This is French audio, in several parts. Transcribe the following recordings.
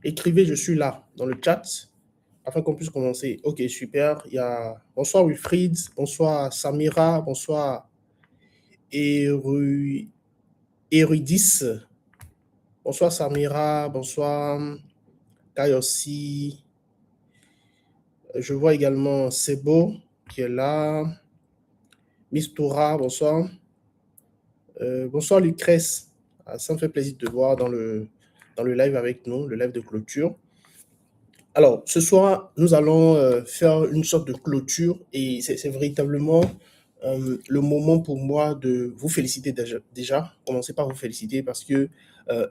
Écrivez, je suis là dans le chat afin qu'on puisse commencer. Ok, super. Il y a... Bonsoir Wilfried, bonsoir Samira, bonsoir Eru... Erudis, bonsoir Samira, bonsoir Kayossi. Je vois également Sebo qui est là. Mistura, bonsoir. Bonsoir Lucrèce. Ah, ça me fait plaisir de te voir dans le live avec nous, le live de clôture. Alors, ce soir, nous allons faire une sorte de clôture et c'est véritablement le moment pour moi de vous féliciter déjà. Commencez par vous féliciter parce que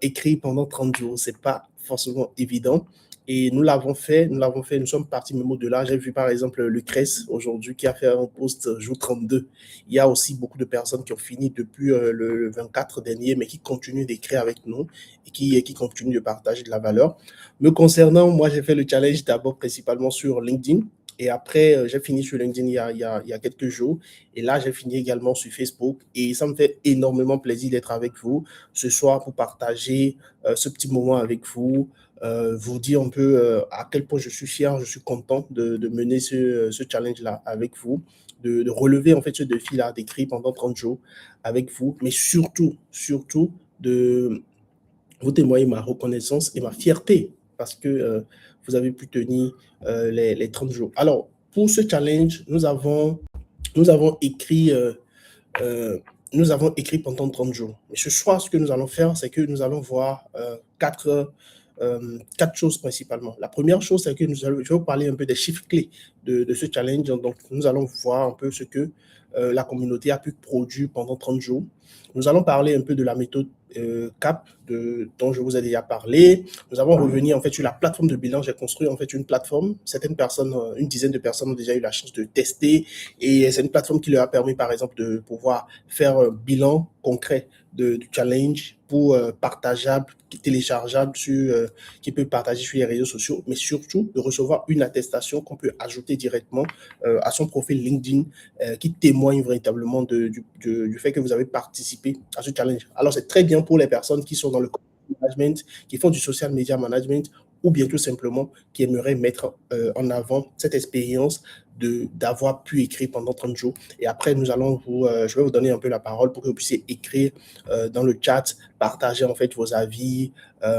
écrire pendant 30 jours, c'est pas forcément évident. Et nous l'avons fait, nous sommes partis même au-delà. J'ai vu par exemple Lucrèce aujourd'hui qui a fait un post jour 32. Il y a aussi beaucoup de personnes qui ont fini depuis le 24 dernier, mais qui continuent d'écrire avec nous et qui continuent de partager de la valeur. Me concernant, moi, j'ai fait le challenge d'abord principalement sur LinkedIn. Et après, j'ai fini sur LinkedIn il y a quelques jours. Et là, j'ai fini également sur Facebook. Et ça me fait énormément plaisir d'être avec vous ce soir pour partager ce petit moment avec vous, vous dire un peu à quel point je suis fier, je suis content de mener ce challenge-là avec vous, de relever en fait ce défi-là d'écrire pendant 30 jours avec vous, mais surtout de vous témoigner ma reconnaissance et ma fierté parce que vous avez pu tenir les 30 jours. Alors, pour ce challenge, nous avons écrit euh, nous avons écrit pendant 30 jours. Et ce soir, ce que nous allons faire, c'est que nous allons voir quatre choses principalement. La première chose, c'est que je vais vous parler un peu des chiffres clés de ce challenge. Donc, nous allons voir un peu ce que la communauté a pu produire pendant 30 jours. Nous allons parler un peu de la méthode CAP dont je vous ai déjà parlé. Nous allons revenir en fait sur la plateforme de bilan. J'ai construit en fait une plateforme. Certaines personnes, une dizaine de personnes ont déjà eu la chance de tester et c'est une plateforme qui leur a permis par exemple de pouvoir faire un bilan concret du challenge pour partageable, téléchargeable qui peut partager sur les réseaux sociaux, mais surtout de recevoir une attestation qu'on peut ajouter directement à son profil LinkedIn qui témoigne véritablement du fait que vous avez participé à ce challenge. Alors, c'est très bien pour les personnes qui sont dans le management, qui font du social media management ou bien tout simplement qui aimeraient mettre en avant cette expérience d'avoir pu écrire pendant 30 jours. Et après, je vais vous donner un peu la parole pour que vous puissiez écrire dans le chat, partager en fait vos avis,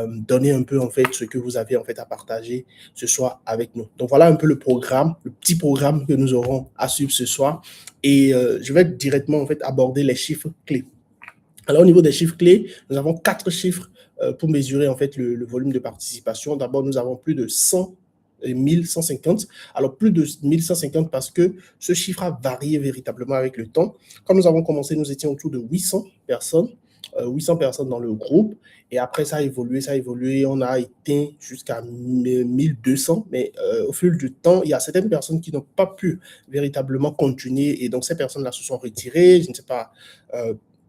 donner un peu en fait ce que vous avez en fait à partager ce soir avec nous. Donc voilà un peu le programme, le petit programme que nous aurons à suivre ce soir. Et je vais directement en fait aborder les chiffres clés. Alors, au niveau des chiffres clés, nous avons 4 chiffres pour mesurer en fait le volume de participation. D'abord, nous avons plus de 100 et 1150. Alors, plus de 1150 parce que ce chiffre a varié véritablement avec le temps. Quand nous avons commencé, nous étions autour de 800 personnes. 800 personnes dans le groupe et après ça a évolué, on a été jusqu'à 1200 mais au fil du temps, il y a certaines personnes qui n'ont pas pu véritablement continuer et donc ces personnes-là se sont retirées, je ne sais pas,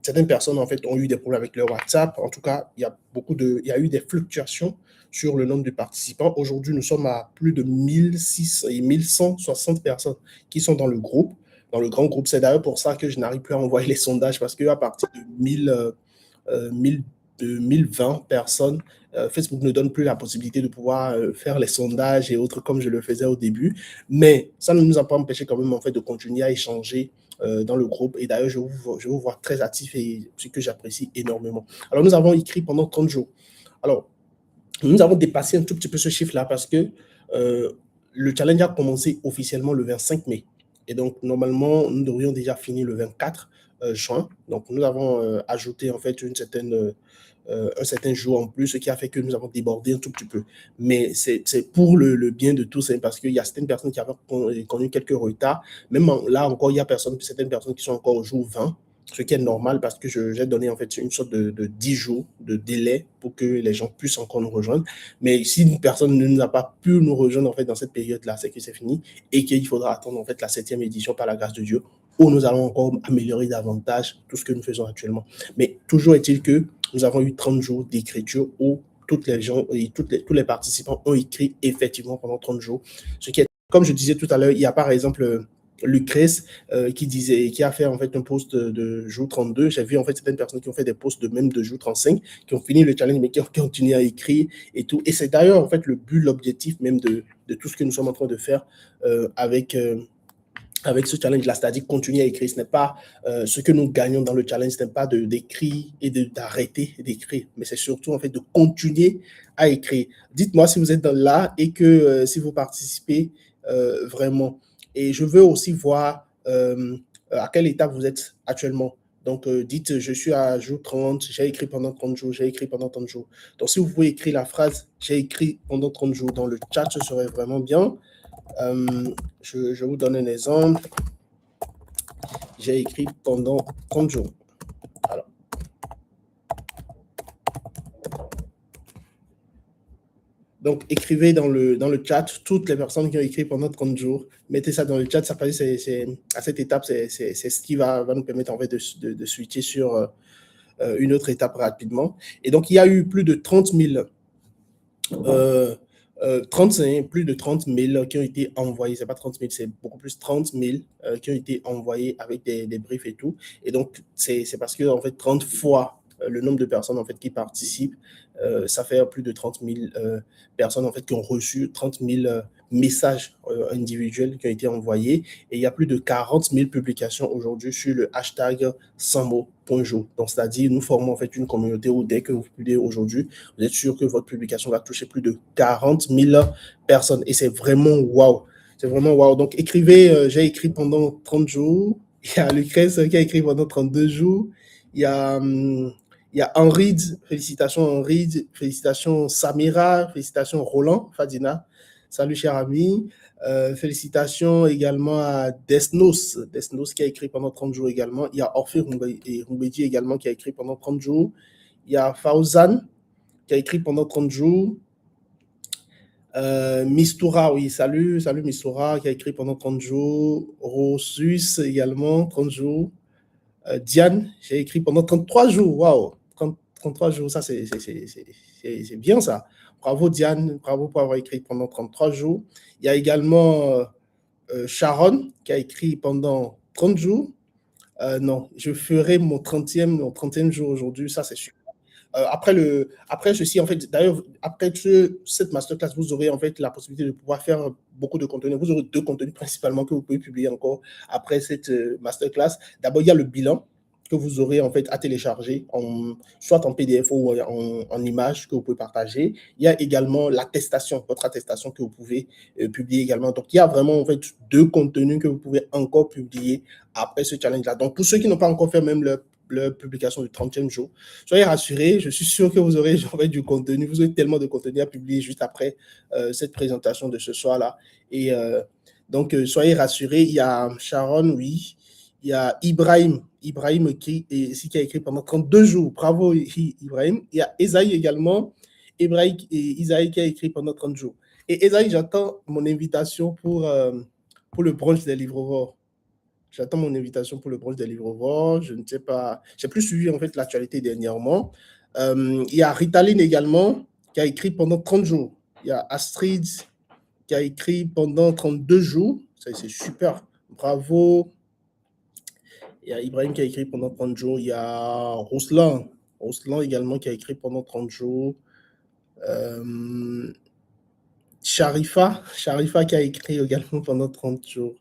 certaines personnes en fait ont eu des problèmes avec leur WhatsApp. En tout cas, il y a eu des fluctuations sur le nombre de participants. Aujourd'hui, nous sommes à plus de 1600 et 1160 personnes qui sont dans le groupe, dans le grand groupe. C'est d'ailleurs pour ça que je n'arrive plus à envoyer les sondages parce qu'à partir de 1020 personnes, Facebook ne donne plus la possibilité de pouvoir faire les sondages et autres comme je le faisais au début. Mais ça ne nous a pas empêché quand même en fait de continuer à échanger dans le groupe. Et d'ailleurs, je vous vois très actif et ce que j'apprécie énormément. Alors, nous avons écrit pendant 30 jours. Alors, nous avons dépassé un tout petit peu ce chiffre-là parce que le challenge a commencé officiellement le 25 mai. Et donc, normalement, nous devrions déjà finir le 24 juin. Donc, nous avons ajouté en fait un certain jour en plus, ce qui a fait que nous avons débordé un tout petit peu. Mais c'est pour le bien de tous, hein, parce qu'il y a certaines personnes qui avaient connu quelques retards. Même là encore, il y a certaines personnes qui sont encore au jour 20, ce qui est normal parce que j'ai donné en fait une sorte de 10 jours de délai pour que les gens puissent encore nous rejoindre. Mais si une personne ne nous a pas pu nous rejoindre en fait dans cette période-là, c'est que c'est fini et qu'il faudra attendre en fait la 7e édition par la grâce de Dieu où nous allons encore améliorer davantage tout ce que nous faisons actuellement. Mais toujours est-il que nous avons eu 30 jours d'écriture où toutes les gens et tous les participants ont écrit effectivement pendant 30 jours. Ce qui est, comme je disais tout à l'heure, il y a par exemple Lucrèce qui a fait en fait un post de jour 32. J'ai vu en fait certaines personnes qui ont fait des posts de même de jour 35, qui ont fini le challenge, mais qui ont continué à écrire et tout. Et c'est d'ailleurs en fait le but, l'objectif même de tout ce que nous sommes en train de faire avec ce challenge-là, c'est-à-dire continuer à écrire. Ce n'est pas ce que nous gagnons dans le challenge, ce n'est pas d'écrire et d'arrêter d'écrire, mais c'est surtout en fait de continuer à écrire. Dites-moi si vous êtes là et que si vous participez vraiment. Et je veux aussi voir à quelle étape vous êtes actuellement. Donc, dites, je suis à jour 30, j'ai écrit pendant 30 jours, j'ai écrit pendant 30 jours. Donc, si vous pouvez écrire la phrase, j'ai écrit pendant 30 jours dans le chat, ce serait vraiment bien. Je vous donne un exemple. J'ai écrit pendant 30 jours. Alors. Donc, écrivez dans le chat toutes les personnes qui ont écrit pendant 30 jours. Mettez ça dans le chat. Ça à cette étape, c'est ce qui va nous permettre en fait de switcher sur une autre étape rapidement. Et donc, il y a eu plus de 30 000 35, plus de 30 000 qui ont été envoyés. C'est pas 30 000, c'est beaucoup plus 30 000 qui ont été envoyés avec des briefs et tout. Et donc, c'est parce que, en fait, 30 fois le nombre de personnes, en fait, qui participent, ça fait plus de 30 000 personnes, en fait, qui ont reçu 30 000 messages individuels qui ont été envoyés. Et il y a plus de 40 000 publications aujourd'hui sur le hashtag Sambo.jo. Donc, c'est-à-dire, nous formons, en fait, une communauté où dès que vous publiez aujourd'hui, vous êtes sûr que votre publication va toucher plus de 40 000 personnes. Et c'est vraiment waouh. C'est vraiment waouh. Donc, écrivez, j'ai écrit pendant 30 jours. Il y a Lucrèce qui a écrit pendant 32 jours. Il y a Henri, félicitations Henri, félicitations Samira, félicitations Roland, Fadina. Salut cher ami. Félicitations également à Desnos qui a écrit pendant 30 jours également. Il y a Orphée Rumbedi également qui a écrit pendant 30 jours. Il y a Fauzan qui a écrit pendant 30 jours. Mistoura, oui, salut Mistoura qui a écrit pendant 30 jours. Rosus également, 30 jours. Diane, j'ai écrit pendant 33 jours. Waouh, 33 jours, ça c'est bien ça. Bravo Diane, bravo pour avoir écrit pendant 33 jours. Il y a également Sharon qui a écrit pendant 30 jours. Non, je ferai mon 30e jour aujourd'hui, ça c'est sûr. Après ceci, en fait, d'ailleurs, après cette masterclass, vous aurez en fait la possibilité de pouvoir faire beaucoup de contenu. Vous aurez 2 contenus principalement que vous pouvez publier encore après cette masterclass. D'abord, il y a le bilan que vous aurez en fait à télécharger, soit en PDF ou en image que vous pouvez partager. Il y a également l'attestation, votre attestation que vous pouvez publier également. Donc, il y a vraiment en fait 2 contenus que vous pouvez encore publier après ce challenge-là. Donc, pour ceux qui n'ont pas encore fait même leur publication du 30e jour. Soyez rassurés, je suis sûr que vous aurez en fait, du contenu, vous aurez tellement de contenu à publier juste après cette présentation de ce soir-là. Et donc, soyez rassurés, il y a Sharon, oui, il y a Ibrahim qui a écrit pendant 32 jours. Bravo Ibrahim. Il y a Esaïe également, Isaïe qui a écrit pendant 30 jours. Et Esaïe, j'attends mon invitation pour le brunch des livreurs. J'attends mon invitation pour le brunch des livreurs. Je ne sais pas. J'ai plus suivi en fait l'actualité dernièrement. Il y a Ritaline également qui a écrit pendant 30 jours. Il y a Astrid qui a écrit pendant 32 jours. Ça, c'est super. Bravo. Il y a Ibrahim qui a écrit pendant 30 jours. Il y a Ruslan également qui a écrit pendant 30 jours. Sharifa qui a écrit également pendant 30 jours.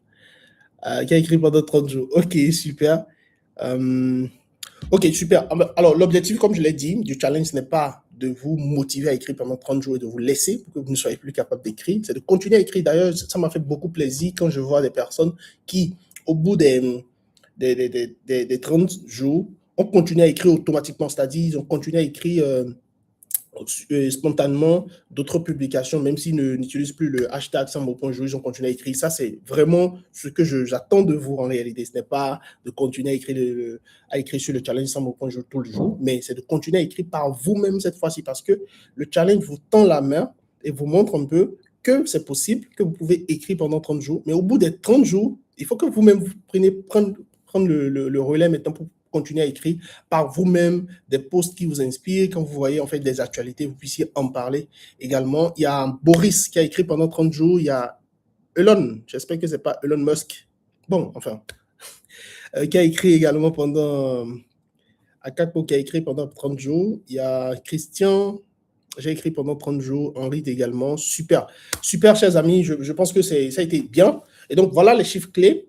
Qui a écrit pendant 30 jours. Ok, super. Ok, super. Alors, l'objectif, comme je l'ai dit, du challenge, ce n'est pas de vous motiver à écrire pendant 30 jours et de vous laisser pour que vous ne soyez plus capable d'écrire. C'est de continuer à écrire. D'ailleurs, ça m'a fait beaucoup plaisir quand je vois des personnes qui, au bout des 30 jours, ont continué à écrire automatiquement. C'est-à-dire, ils ont continué à écrire spontanément d'autres publications, même s'ils n'utilisent plus le hashtag Sambo.jo, ils ont continué à écrire. Ça, c'est vraiment ce que j'attends de vous en réalité. Ce n'est pas de continuer à écrire sur le challenge Sambo.jo tout le jour, mais c'est de continuer à écrire par vous-même cette fois-ci, parce que le challenge vous tend la main et vous montre un peu que c'est possible, que vous pouvez écrire pendant 30 jours. Mais au bout des 30 jours, il faut que vous-même vous prendre le relais maintenant pour continuer à écrire par vous-même des posts qui vous inspirent. Quand vous voyez en fait des actualités, vous puissiez en parler également. Il y a Boris qui a écrit pendant 30 jours. Il y a Elon, j'espère que ce n'est pas Elon Musk. bon, enfin, qui a écrit également pendant, Akakpo qui a écrit pendant 30 jours. Il y a Christian, j'ai écrit pendant 30 jours. Henri également. Super. Super, chers amis. Je pense que ça a été bien. Et donc, voilà les chiffres clés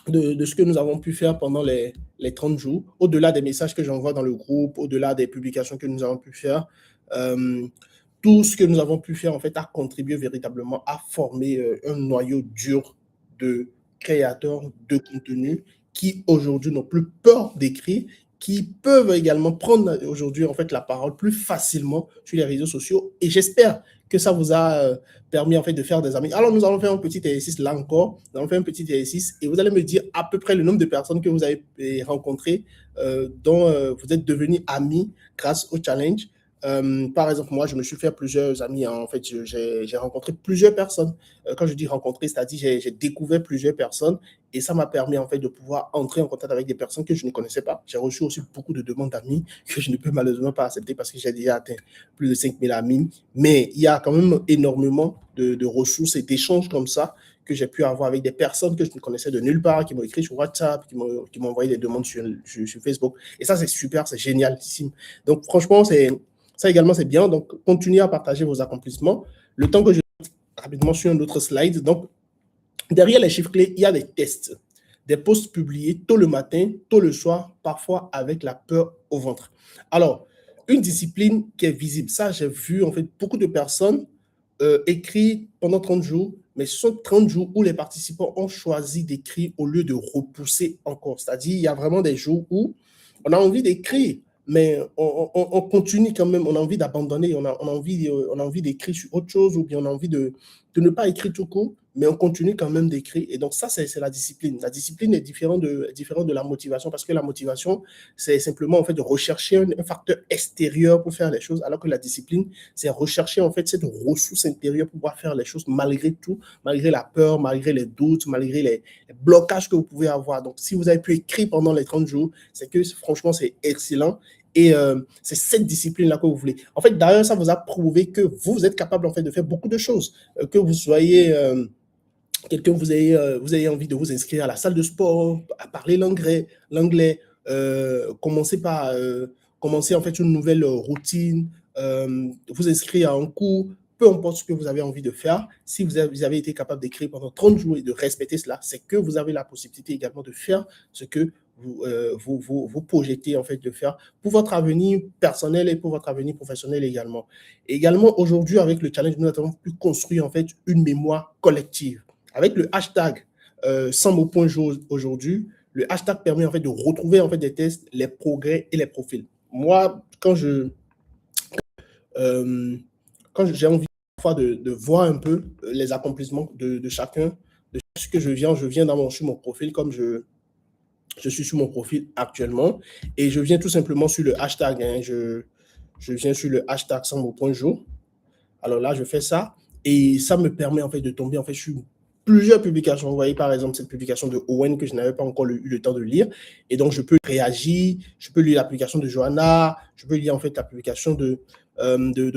de ce que nous avons pu faire pendant les 30 jours, au-delà des messages que j'envoie dans le groupe, au-delà des publications que nous avons pu faire. Tout ce que nous avons pu faire, en fait, a contribué véritablement à former un noyau dur de créateurs de contenu qui, aujourd'hui, n'ont plus peur d'écrire, qui peuvent également prendre aujourd'hui, en fait, la parole plus facilement sur les réseaux sociaux. Et j'espère que ça vous a permis, en fait, de faire des amis. Alors, nous allons faire un petit exercice là encore. Nous allons faire un petit exercice et vous allez me dire à peu près le nombre de personnes que vous avez rencontrées, dont vous êtes devenus amis grâce au challenge. Par exemple, moi, je me suis fait plusieurs amis. Hein. En fait, j'ai rencontré plusieurs personnes. Quand je dis rencontrer, c'est-à-dire j'ai découvert plusieurs personnes et ça m'a permis en fait de pouvoir entrer en contact avec des personnes que je ne connaissais pas. J'ai reçu aussi beaucoup de demandes d'amis que je ne peux malheureusement pas accepter parce que j'ai déjà atteint plus de 5000 amis. Mais il y a quand même énormément de ressources et d'échanges comme ça que j'ai pu avoir avec des personnes que je ne connaissais de nulle part, qui m'ont écrit sur WhatsApp, qui m'ont envoyé des demandes sur Facebook. Et ça, c'est super, c'est génialissime. Donc, franchement, ça également, c'est bien. Donc, continuez à partager vos accomplissements. Le temps que je rapidement sur un autre slide. Donc, derrière les chiffres clés, il y a des tests, des posts publiés tôt le matin, tôt le soir, parfois avec la peur au ventre. Alors, une discipline qui est visible. Ça, j'ai vu en fait beaucoup de personnes écrire pendant 30 jours, mais ce sont 30 jours où les participants ont choisi d'écrire au lieu de repousser encore. C'est-à-dire, il y a vraiment des jours où on a envie d'écrire, mais on continue quand même, on a envie d'abandonner, on a envie d'écrire sur autre chose, ou bien on a envie de ne pas écrire tout court, mais on continue quand même d'écrire. Et donc ça, c'est la discipline. La discipline est différente de la motivation, parce que la motivation, c'est simplement en fait de rechercher un facteur extérieur pour faire les choses, alors que la discipline, c'est rechercher en fait cette ressource intérieure pour pouvoir faire les choses malgré tout, malgré la peur, malgré les doutes, malgré les blocages que vous pouvez avoir. Donc si vous avez pu écrire pendant les 30 jours, c'est que franchement, c'est excellent. Et c'est cette discipline-là que vous voulez. En fait, d'ailleurs, ça vous a prouvé que vous êtes capable en fait de faire beaucoup de choses. Que vous soyez quelqu'un, vous ayez envie de vous inscrire à la salle de sport, à parler l'anglais, commencer en fait une nouvelle routine, vous inscrire à un cours, peu importe ce que vous avez envie de faire. Si vous avez été capable d'écrire pendant 30 jours et de respecter cela, c'est que vous avez la possibilité également de faire ce que vous projetez en fait de faire pour votre avenir personnel et pour votre avenir professionnel également. Et également, aujourd'hui, avec le challenge, nous avons pu construire en fait une mémoire collective. Avec le hashtag 100 mots point jour aujourd'hui, le hashtag permet en fait de retrouver en fait des tests, les progrès et les profils. Moi, quand j'ai envie parfois de voir un peu les accomplissements de chacun, de ce que je viens sur mon profil comme je suis sur mon profil actuellement et je viens tout simplement sur le hashtag. Hein, je viens sur le hashtag 100 mots point jour. Alors là, je fais ça et ça me permet en fait de tomber en fait sur plusieurs publications. Vous voyez par exemple cette publication de Owen que je n'avais pas encore eu le temps de lire. Et donc, je peux réagir, je peux lire la publication de Johanna, je peux lire en fait la publication de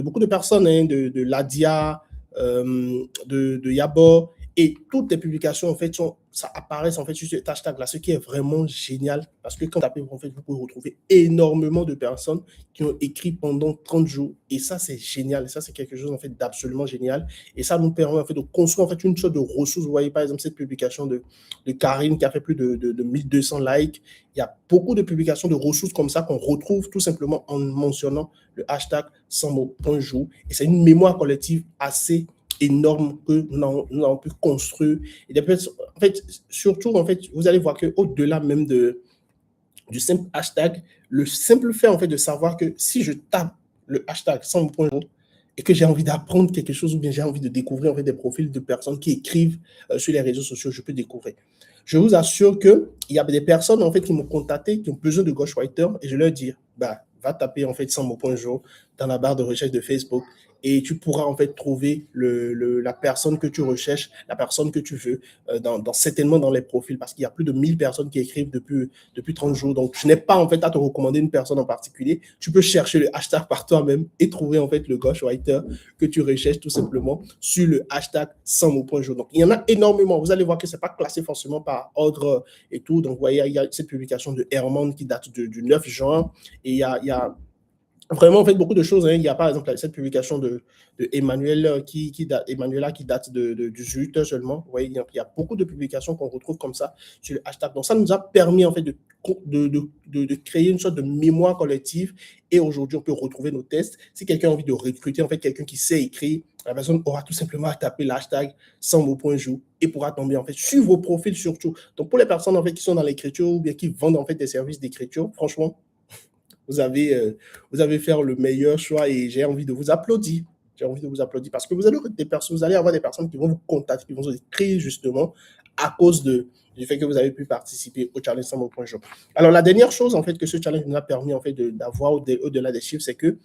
beaucoup de personnes, hein, de Ladia, de Yabo. Et toutes les publications, en fait, ça apparaissent en fait sur cet hashtag-là, ce qui est vraiment génial parce que quand vous tapez, en fait, vous pouvez retrouver énormément de personnes qui ont écrit pendant 30 jours. Et ça, c'est génial. Et ça, c'est quelque chose en fait d'absolument génial. Et ça nous permet en fait de construire en fait une sorte de ressource. Vous voyez par exemple cette publication de Karine qui a fait plus de 1200 likes. Il y a beaucoup de publications de ressources comme ça qu'on retrouve tout simplement en mentionnant le hashtag 100 mots par jour. Et c'est une mémoire collective assez énorme que nous avons pu construire. Et en fait, surtout, en fait, vous allez voir qu'au-delà même du simple hashtag, le simple fait en fait de savoir que si je tape le hashtag 100 points et que j'ai envie d'apprendre quelque chose ou bien j'ai envie de découvrir en fait des profils de personnes qui écrivent sur les réseaux sociaux, je peux découvrir. Je vous assure qu'il y a des personnes en fait qui m'ont contacté, qui ont besoin de ghostwriter et je leur dis, va taper en fait 100 mots par jour dans la barre de recherche de Facebook et tu pourras en fait trouver la personne que tu recherches, la personne que tu veux, certainement dans les profils, parce qu'il y a plus de 1000 personnes qui écrivent depuis 30 jours. Donc, je n'ai pas en fait à te recommander une personne en particulier. Tu peux chercher le hashtag par toi-même et trouver en fait le ghostwriter que tu recherches tout simplement sur le hashtag 100 mots.jo. Donc, il y en a énormément. Vous allez voir que ce n'est pas classé forcément par ordre et tout. Donc, vous voyez, il y a cette publication de Herman qui date du 9 juin et il y a vraiment, en fait, beaucoup de choses. Hein. Il y a par exemple cette publication de Emmanuel Emmanuela qui date du 18 seulement. Vous voyez, il y a beaucoup de publications qu'on retrouve comme ça sur le hashtag. Donc, ça nous a permis en fait de créer une sorte de mémoire collective. Et aujourd'hui, on peut retrouver nos tests. Si quelqu'un a envie de recruter en fait quelqu'un qui sait écrire, la personne aura tout simplement à taper l'hashtag 100 mots.jo et pourra tomber en fait sur vos profils surtout. Donc, pour les personnes en fait qui sont dans l'écriture ou bien qui vendent en fait des services d'écriture, franchement, vous avez fait le meilleur choix et j'ai envie de vous applaudir. J'ai envie de vous applaudir parce que vous allez avoir des personnes qui vont vous contacter, qui vont vous écrire justement à cause du fait que vous avez pu participer au challenge 100 mots.jo. Alors, la dernière chose en fait que ce challenge nous a permis en fait d'avoir au-delà des chiffres, c'est que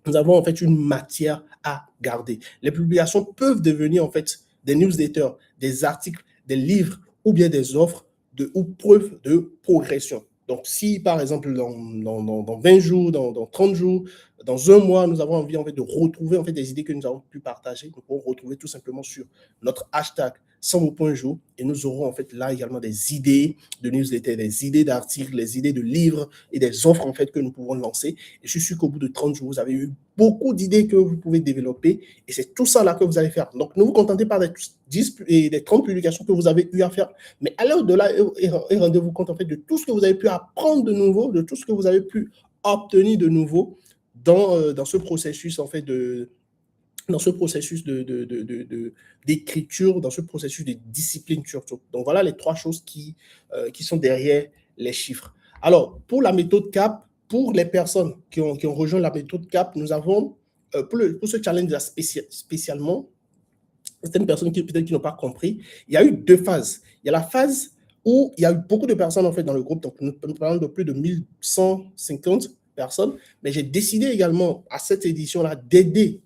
nous avons en fait une matière à garder. Les publications peuvent devenir en fait des newsletters, des articles, des livres ou bien des offres ou preuves de progression. Donc, si par exemple dans 20 jours, dans 30 jours, dans un mois, nous avons envie en fait de retrouver en fait des idées que nous avons pu partager, nous pourrons retrouver tout simplement sur notre hashtag 100 mots.jo et nous aurons en fait là également des idées de newsletters, des idées d'articles, des idées de livres et des offres en fait que nous pouvons lancer. Et je suis sûr qu'au bout de 30 jours, vous avez eu beaucoup d'idées que vous pouvez développer et c'est tout ça là que vous allez faire. Donc, ne vous contentez pas des 10 et des 30 publications que vous avez eu à faire, mais allez au-delà et rendez-vous compte en fait de tout ce que vous avez pu apprendre de nouveau, de tout ce que vous avez pu obtenir de nouveau dans ce processus en fait dans ce processus d'écriture, dans ce processus de discipline surtout. Donc, voilà les 3 choses qui sont derrière les chiffres. Alors, pour la méthode CAP, pour les personnes qui ont rejoint la méthode CAP, nous avons, pour ce challenge spécialement, certaines personnes qui peut-être qui n'ont pas compris, il y a eu 2 phases. Il y a la phase où il y a eu beaucoup de personnes en fait dans le groupe, donc nous parlons de plus de 1150 personnes, mais j'ai décidé également à cette édition-là d'aider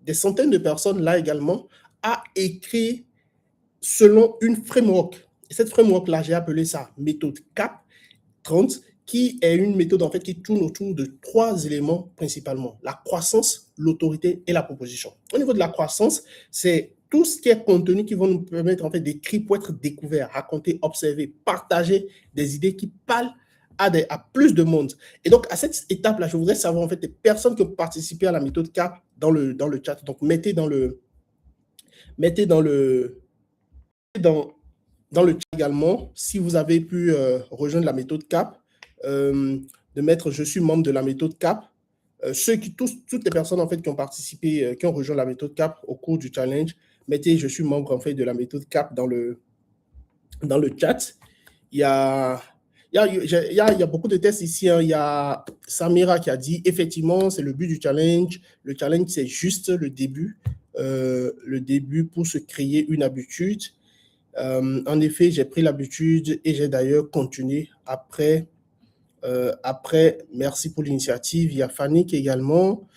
des centaines de personnes là également à écrire selon une framework. Et cette framework-là, j'ai appelé ça méthode CAP 30, qui est une méthode en fait qui tourne autour de 3 éléments principalement: la croissance, l'autorité et la proposition. Au niveau de la croissance, c'est tout ce qui est contenu qui va nous permettre en fait d'écrire pour être découvert, raconter, observer, partager des idées qui parlent à plus de monde. Et donc, à cette étape-là, je voudrais savoir en fait les personnes qui ont participé à la méthode CAP dans le chat. Donc, mettez dans le chat également si vous avez pu rejoindre la méthode CAP, de mettre je suis membre de la méthode CAP. Toutes les personnes en fait qui ont participé, qui ont rejoint la méthode CAP au cours du challenge, mettez je suis membre en fait de la méthode CAP dans le chat. Il y a beaucoup de tests ici. Hein. Il y a Samira qui a dit effectivement, c'est le but du challenge. Le challenge, c'est juste le début pour se créer une habitude. En effet, j'ai pris l'habitude et j'ai d'ailleurs continué après. Merci pour l'initiative. Il y a Fanny qui également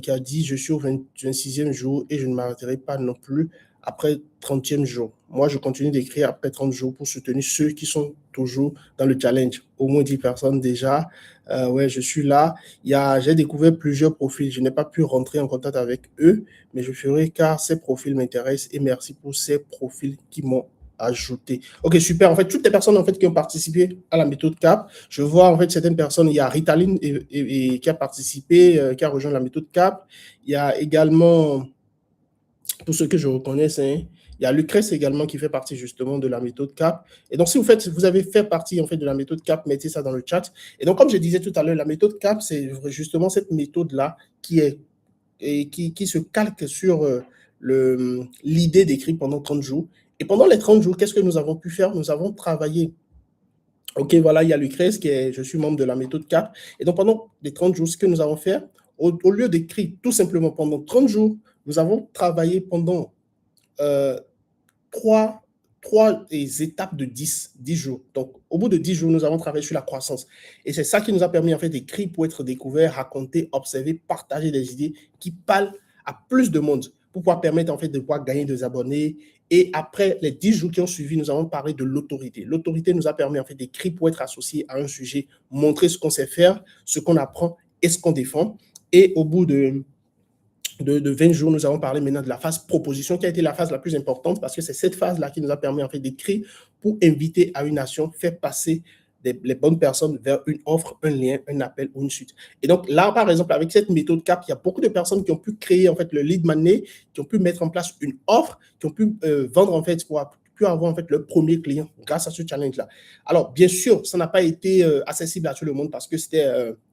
qui a dit je suis au 26e jour et je ne m'arrêterai pas non plus après 30e jour. Moi, je continue d'écrire après 30 jours pour soutenir ceux qui sont toujours dans le challenge. Au moins 10 personnes déjà. Ouais, je suis là. J'ai découvert plusieurs profils. Je n'ai pas pu rentrer en contact avec eux, mais je ferai car ces profils m'intéressent et merci pour ces profils qui m'ont ajouté. Ok, super. En fait, toutes les personnes en fait, qui ont participé à la méthode CAP, je vois en fait certaines personnes, il y a Ritaline qui a participé, qui a rejoint la méthode CAP. Il y a également, pour ceux que je reconnais, il y a Lucrèce également qui fait partie justement de la méthode CAP. Et donc, si vous avez fait partie en fait de la méthode CAP, mettez ça dans le chat. Et donc, comme je disais tout à l'heure, la méthode CAP, c'est justement cette méthode-là qui se calque sur l'idée d'écrire pendant 30 jours. Et pendant les 30 jours, qu'est-ce que nous avons pu faire? Nous avons travaillé. Ok, voilà, il y a Lucrèce je suis membre de la méthode CAP. Et donc, pendant les 30 jours, ce que nous avons fait, au lieu d'écrire tout simplement pendant 30 jours, nous avons travaillé pendant 3 étapes de 10 jours. Donc, au bout de 10 jours, nous avons travaillé sur la croissance. Et c'est ça qui nous a permis en fait d'écrire pour être découvert, raconter, observer, partager des idées qui parlent à plus de monde pour pouvoir permettre en fait de pouvoir gagner des abonnés. Et après les 10 jours qui ont suivi, nous avons parlé de l'autorité. L'autorité nous a permis en fait d'écrire pour être associé à un sujet, montrer ce qu'on sait faire, ce qu'on apprend et ce qu'on défend. Et au bout de 20 jours, nous avons parlé maintenant de la phase proposition qui a été la phase la plus importante parce que c'est cette phase-là qui nous a permis en fait d'écrire pour inviter à une action, faire passer les bonnes personnes vers une offre, un lien, un appel ou une suite. Et donc là, par exemple, avec cette méthode CAP, il y a beaucoup de personnes qui ont pu créer en fait le lead magnet, qui ont pu mettre en place une offre, qui ont pu vendre en fait pour avoir en fait le premier client grâce à ce challenge-là. Alors, bien sûr, ça n'a pas été accessible à tout le monde parce que c'était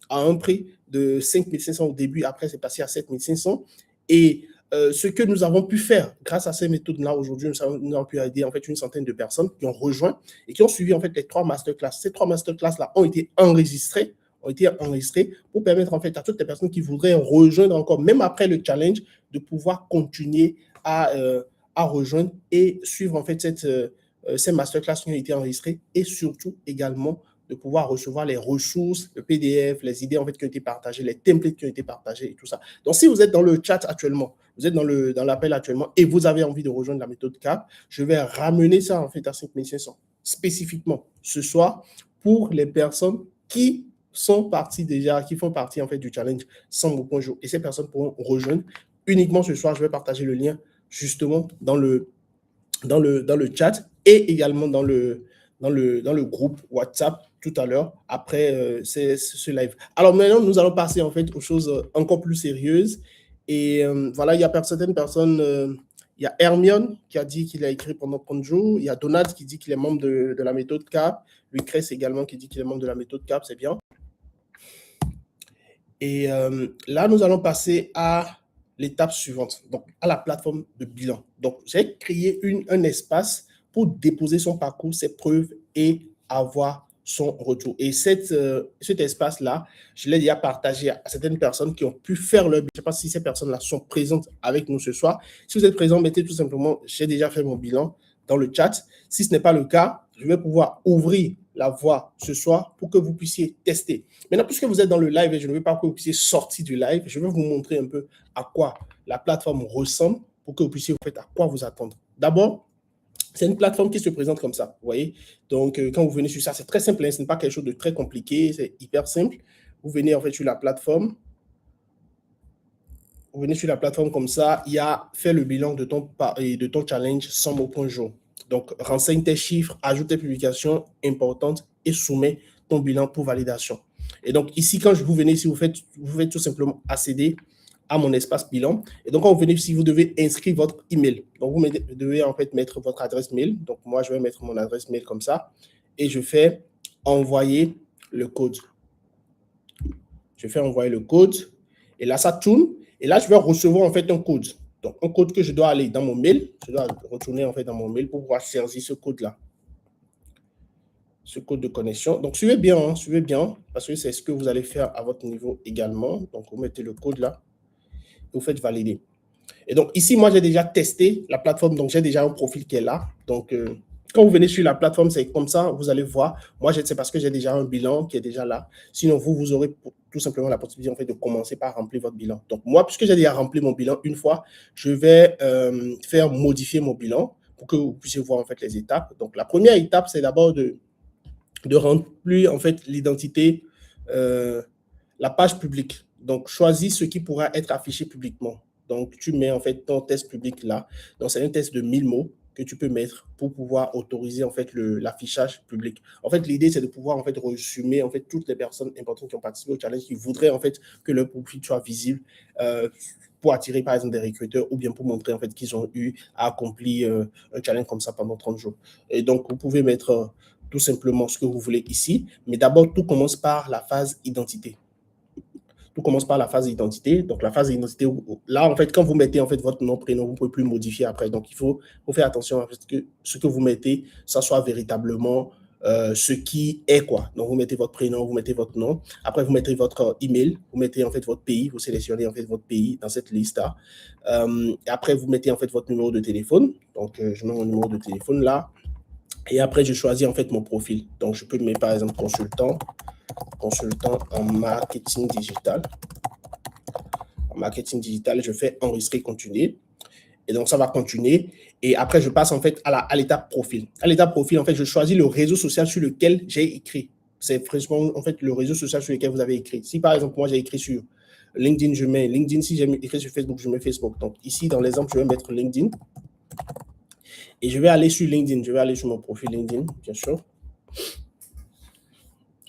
à un prix de 5 500 au début, après c'est passé à 7 500. Et ce que nous avons pu faire grâce à ces méthodes-là aujourd'hui, nous avons pu aider en fait une centaine de personnes qui ont rejoint et qui ont suivi en fait les 3 masterclass. Ces 3 masterclass-là ont été enregistrés pour permettre en fait à toutes les personnes qui voudraient rejoindre encore, même après le challenge, de pouvoir continuer à rejoindre et suivre en fait ces masterclass qui ont été enregistrées et surtout également de pouvoir recevoir les ressources, le PDF, les idées en fait qui ont été partagées, les templates qui ont été partagés et tout ça. Donc, si vous êtes dans le chat actuellement, vous êtes dans l'appel actuellement et vous avez envie de rejoindre la méthode CAP, je vais ramener ça en fait à 5500 spécifiquement ce soir pour les personnes qui sont parties déjà, qui font partie en fait du challenge 100 mots par jour. Et ces personnes pourront rejoindre uniquement ce soir. Je vais partager le lien justement dans le chat et également dans le groupe WhatsApp tout à l'heure après ce live. Alors maintenant, nous allons passer en fait aux choses encore plus sérieuses. Et voilà, il y a certaines personnes, il y a Hermione qui a dit qu'il a écrit pendant 30 jours. Il y a Donald qui dit qu'il est membre de la méthode CAP. Lucrèce également qui dit qu'il est membre de la méthode CAP, c'est bien. Et là, nous allons passer à l'étape suivante, donc à la plateforme de bilan. Donc, j'ai créé un espace pour déposer son parcours, ses preuves et avoir son retour. Et cet espace-là, je l'ai déjà partagé à certaines personnes qui ont pu faire leur bilan. Je ne sais pas si ces personnes-là sont présentes avec nous ce soir. Si vous êtes présents, mettez tout simplement « J'ai déjà fait mon bilan » dans le chat. Si ce n'est pas le cas, je vais pouvoir ouvrir la voie ce soir pour que vous puissiez tester. Maintenant, puisque vous êtes dans le live et je ne veux pas que vous puissiez sortir du live, je vais vous montrer un peu à quoi la plateforme ressemble pour que vous puissiez en fait à quoi vous attendre. D'abord, c'est une plateforme qui se présente comme ça, vous voyez. Donc, quand vous venez sur ça, c'est très simple, hein, ce n'est pas quelque chose de très compliqué, c'est hyper simple. Vous venez en fait sur la plateforme. Vous venez sur la plateforme comme ça, il y a fait le bilan de ton challenge 100 mots par jour. Donc, renseigne tes chiffres, ajoute tes publications importantes et soumets ton bilan pour validation. Et donc, ici, quand vous venez ici, vous faites tout simplement accéder à mon espace bilan. Et donc, quand vous venez ici, vous devez inscrire votre email. Donc, vous devez en fait mettre votre adresse mail. Donc, moi, je vais mettre mon adresse mail comme ça. Et je fais envoyer le code. Je fais envoyer le code. Et là, ça tourne. Et là, je vais recevoir en fait un code. Donc, un code que je dois aller dans mon mail. Je dois retourner en fait dans mon mail pour pouvoir saisir ce code-là. Ce code de connexion. Donc, suivez bien, parce que c'est ce que vous allez faire à votre niveau également. Donc, vous mettez le code là. Vous faites valider. Et donc, ici, moi, j'ai déjà testé la plateforme. Donc, j'ai déjà un profil qui est là. Donc, quand vous venez sur la plateforme, c'est comme ça, vous allez voir. Moi, c'est parce que j'ai déjà un bilan qui est déjà là. Sinon, vous aurez tout simplement la possibilité en fait, de commencer par remplir votre bilan. Donc, moi, puisque j'ai déjà rempli mon bilan une fois, je vais faire modifier mon bilan pour que vous puissiez voir en fait les étapes. Donc, la première étape, c'est d'abord de remplir en fait l'identité, la page publique. Donc, choisis ce qui pourra être affiché publiquement. Donc, tu mets en fait ton test public là. Donc, c'est un test de 1000 mots que tu peux mettre pour pouvoir autoriser en fait l'affichage public. En fait, l'idée, c'est de pouvoir en fait résumer en fait toutes les personnes importantes qui ont participé au challenge, qui voudraient en fait que leur profil soit visible pour attirer par exemple des recruteurs ou bien pour montrer en fait qu'ils ont eu à accomplir un challenge comme ça pendant 30 jours. Et donc, vous pouvez mettre tout simplement ce que vous voulez ici. Mais d'abord, tout commence par la phase identité. Tout commence par la phase d'identité. Donc, la phase d'identité, là, en fait, quand vous mettez en fait votre nom, prénom, vous ne pouvez plus le modifier après. Donc, il faut faire attention à ce que vous mettez, ça soit véritablement ce qui est quoi. Donc, vous mettez votre prénom, vous mettez votre nom. Après, vous mettez votre email, vous mettez en fait votre pays, vous sélectionnez en fait votre pays dans cette liste-là. Après, vous mettez en fait votre numéro de téléphone. Donc, je mets mon numéro de téléphone là. Et après, je choisis en fait mon profil. Donc, je peux mettre par exemple consultant en marketing digital. en marketing digital, je fais enregistrer, continuer. Et donc, ça va continuer. Et après, je passe en fait à l'étape profil. À l'étape profil, en fait, je choisis le réseau social sur lequel j'ai écrit. C'est vraiment en fait le réseau social sur lequel vous avez écrit. Si par exemple, moi, j'ai écrit sur LinkedIn, je mets LinkedIn. Si j'ai écrit sur Facebook, je mets Facebook. Donc, ici, dans l'exemple, je vais mettre LinkedIn. Et je vais aller sur LinkedIn. Je vais aller sur mon profil LinkedIn, bien sûr.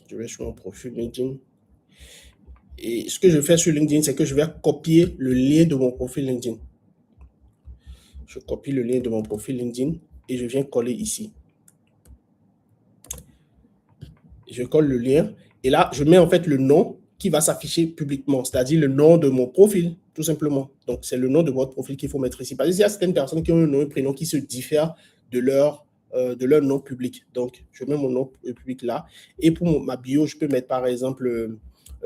Je vais sur mon profil LinkedIn. Et ce que je fais sur LinkedIn, c'est que je vais copier le lien de mon profil LinkedIn. Je copie le lien de mon profil LinkedIn et je viens coller ici. Je colle le lien et là, je mets en fait le nom qui va s'afficher publiquement, c'est-à-dire le nom de mon profil, tout simplement. Donc, c'est le nom de votre profil qu'il faut mettre ici. Parce qu'il y a certaines personnes qui ont un nom et un prénom qui se diffèrent de leur nom public. Donc, je mets mon nom public là. Et pour ma bio, je peux mettre par exemple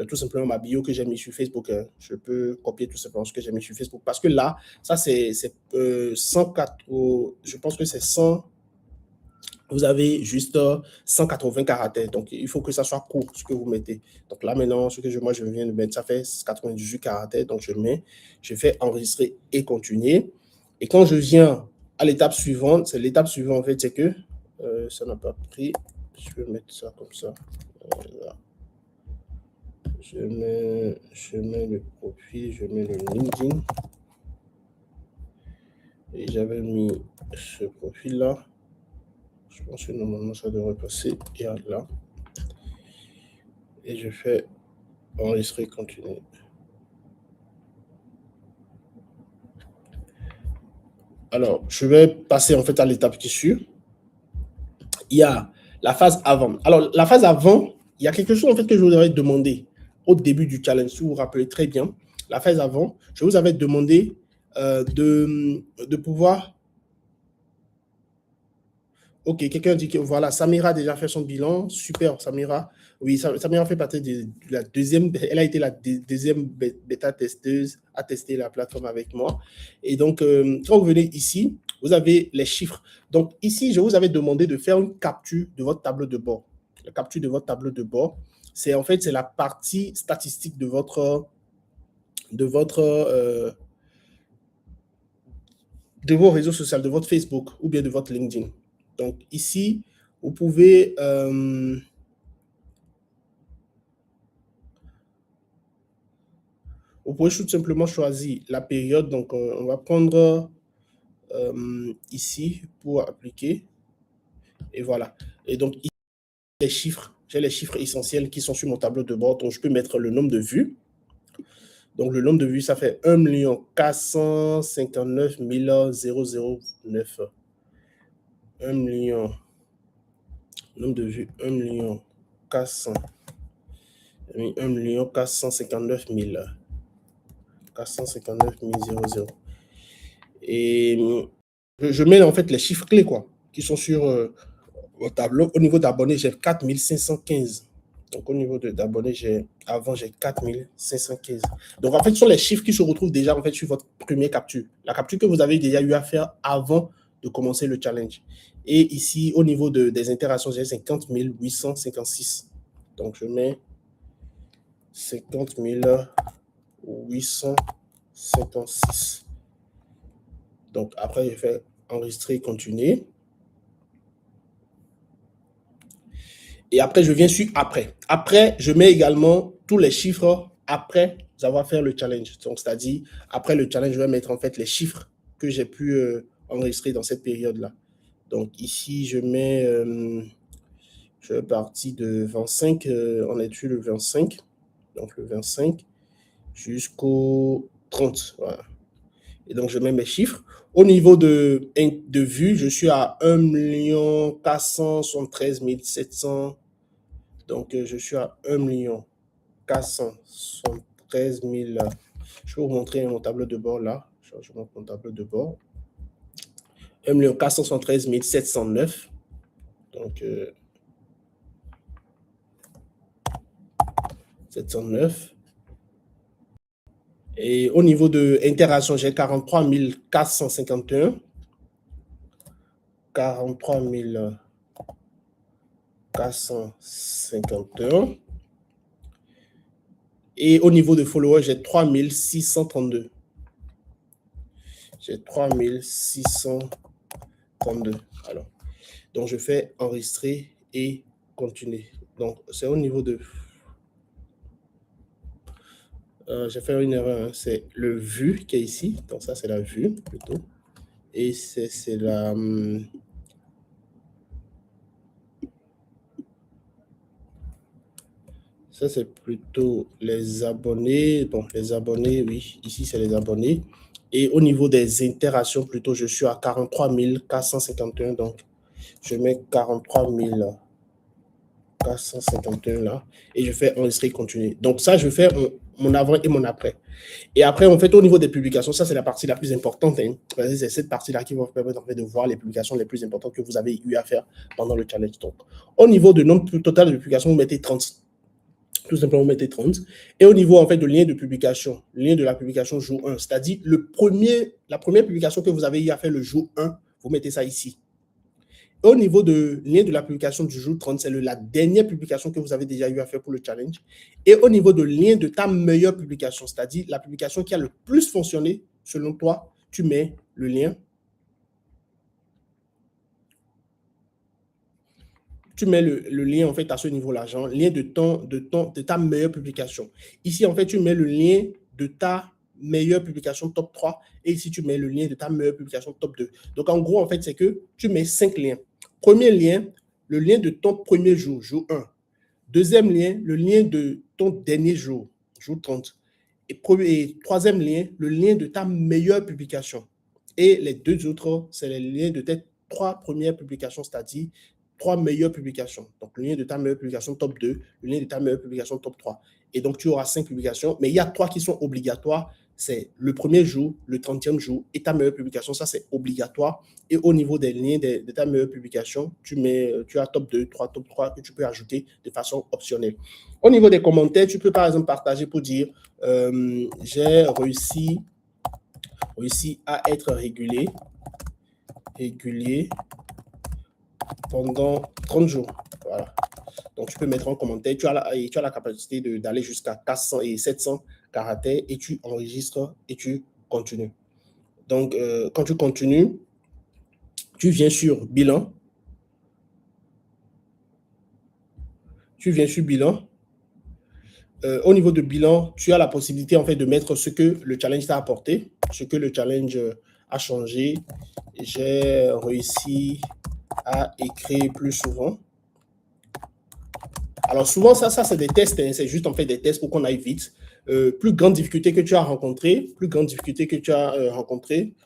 tout simplement ma bio que j'ai mis sur Facebook. Je peux copier tout simplement ce que j'ai mis sur Facebook. Parce que là, ça c'est 104, je pense que c'est 100. Vous avez juste 180 caractères. Donc, il faut que ça soit court, ce que vous mettez. Donc là, maintenant, ce que moi, je viens de mettre, ça fait 98 caractères. Donc, je fais enregistrer et continuer. Et quand je viens à l'étape suivante, c'est l'étape suivante, en fait, c'est que ça n'a pas pris. Je vais mettre ça comme ça. Là. Je mets le profil, je mets le LinkedIn. Et j'avais mis ce profil-là. Je pense que normalement, ça devrait passer. Et là. Et je fais enregistrer, continuer. Alors, je vais passer en fait à l'étape qui suit. Il y a la phase avant. Alors, la phase avant, il y a quelque chose en fait que je vous avais demandé au début du challenge, si vous vous rappelez très bien. La phase avant, je vous avais demandé de pouvoir. Ok, quelqu'un dit que voilà, Samira a déjà fait son bilan. Super, Samira. Oui, Samira fait partie de la deuxième. Elle a été la deuxième bêta-testeuse à tester la plateforme avec moi. Et donc, quand vous venez ici, vous avez les chiffres. Donc, ici, je vous avais demandé de faire une capture de votre tableau de bord. La capture de votre tableau de bord, c'est en fait, c'est la partie statistique de vos réseaux sociaux, de votre Facebook ou bien de votre LinkedIn. Donc, ici, vous pouvez tout simplement choisir la période. Donc, on va prendre ici pour appliquer. Et voilà. Et donc, ici, les chiffres. J'ai les chiffres essentiels qui sont sur mon tableau de bord. Donc, je peux mettre le nombre de vues. Donc, le nombre de vues, ça fait 1 459 009. 1 million. Nombre de vues, 1 459 000. 459 000. Et je mets en fait les chiffres clés quoi, qui sont sur au tableau. Au niveau d'abonnés, j'ai 4515. Donc, au niveau d'abonnés, j'ai 4515. Donc, en fait, ce sont les chiffres qui se retrouvent déjà en fait sur votre première capture. La capture que vous avez déjà eu à faire avant de commencer le challenge. Et ici, au niveau des interactions, j'ai 50 856. Donc, je mets 50 856. Donc, après, je fais enregistrer, continuer. Et après, je viens sur après. Après, je mets également tous les chiffres après avoir fait le challenge. Donc, c'est-à-dire, après le challenge, je vais mettre en fait les chiffres que j'ai pu enregistrer dans cette période-là. Donc, ici, je mets, je vais partir de 25, on est sur le 25. Donc, le 25 jusqu'au 30. Voilà. Et donc, je mets mes chiffres. Au niveau de vues, je suis à 1 473 700. Donc, je suis à 1 473 000. Je vais vous montrer mon tableau de bord là. Je montre mon tableau de bord. 1 473 709. Donc, 709. Et au niveau de interaction, j'ai 43 451. 43 451. Et au niveau de followers, j'ai 3632. J'ai 3632. Alors, donc je fais enregistrer et continuer. Donc, c'est au niveau de... j'ai fait une erreur, hein. C'est le vue qui est ici. Donc, ça, c'est la vue plutôt. Et c'est la... ça, c'est plutôt les abonnés. Bon, les abonnés, oui. Ici, c'est les abonnés. Et au niveau des interactions, plutôt, je suis à 43 451. Donc, je mets 43 451 là. Et je fais enregistrer et continuer. Donc, ça, je fais mon avant et mon après. Et après, en fait, au niveau des publications, ça, c'est la partie la plus importante. Hein. C'est cette partie-là qui va vous permettre en fait, de voir les publications les plus importantes que vous avez eu à faire pendant le challenge. Donc, au niveau de nombre total de publications, vous mettez 30. Tout simplement, vous mettez 30. Et au niveau, en fait, de lien de publication, lien de la publication jour 1, c'est-à-dire la première publication que vous avez eu à faire le jour 1, vous mettez ça ici. Au niveau de lien de la publication du jour 30, c'est la dernière publication que vous avez déjà eu à faire pour le challenge. Et au niveau de lien de ta meilleure publication, c'est-à-dire la publication qui a le plus fonctionné, selon toi, tu mets le lien. Tu mets le lien, en fait, à ce niveau-là, genre, lien de ta meilleure publication. Ici, en fait, tu mets le lien de ta meilleure publication top 3 et ici, tu mets le lien de ta meilleure publication top 2. Donc, en gros, en fait, c'est que tu mets 5 liens. Premier lien, le lien de ton premier jour, jour 1. Deuxième lien, le lien de ton dernier jour, jour 30. Et troisième lien, le lien de ta meilleure publication. Et les deux autres, c'est les liens de tes 3 premières publications, c'est-à-dire 3 meilleures publications. Donc, le lien de ta meilleure publication top 2, le lien de ta meilleure publication top 3. Et donc, tu auras 5 publications, mais il y a 3 qui sont obligatoires. C'est le premier jour, le 30e jour et ta meilleure publication. Ça, c'est obligatoire. Et au niveau des liens de ta meilleure publication, tu as top 2, 3, top 3 que tu peux ajouter de façon optionnelle. Au niveau des commentaires, tu peux par exemple partager pour dire j'ai réussi à être régulier pendant 30 jours. Voilà. Donc, tu peux mettre en commentaire. Tu as la capacité d'aller jusqu'à 400 et 700 caractères et tu enregistres et tu continues. Donc, quand tu continues, tu viens sur bilan. Au niveau de bilan, tu as la possibilité en fait de mettre ce que le challenge t'a apporté, ce que le challenge a changé. J'ai réussi à écrire plus souvent. Alors souvent, ça c'est des tests, hein, c'est juste en fait des tests pour qu'on aille vite. Plus grande difficulté que tu as rencontrée,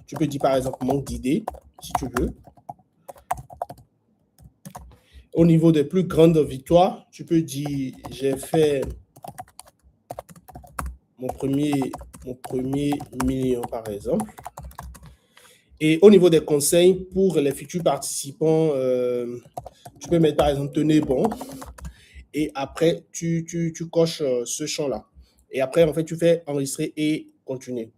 tu peux dire par exemple manque d'idées, si tu veux. Au niveau des plus grandes victoires, tu peux dire j'ai fait mon premier million par exemple. Et au niveau des conseils pour les futurs participants, tu peux mettre par exemple tenez bon. Et après, tu coches ce champ-là. Et après, en fait, tu fais enregistrer et continuer.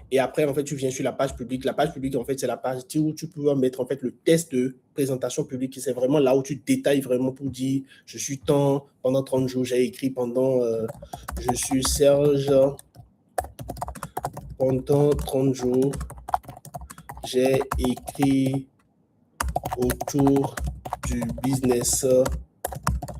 Et après, en fait, tu viens sur la page publique. La page publique, en fait, c'est la page où tu peux mettre, en fait, le test de présentation publique. C'est vraiment là où tu détailles vraiment pour dire, je suis temps, pendant 30 jours, j'ai écrit pendant, je suis Serge, pendant 30 jours, j'ai écrit autour du business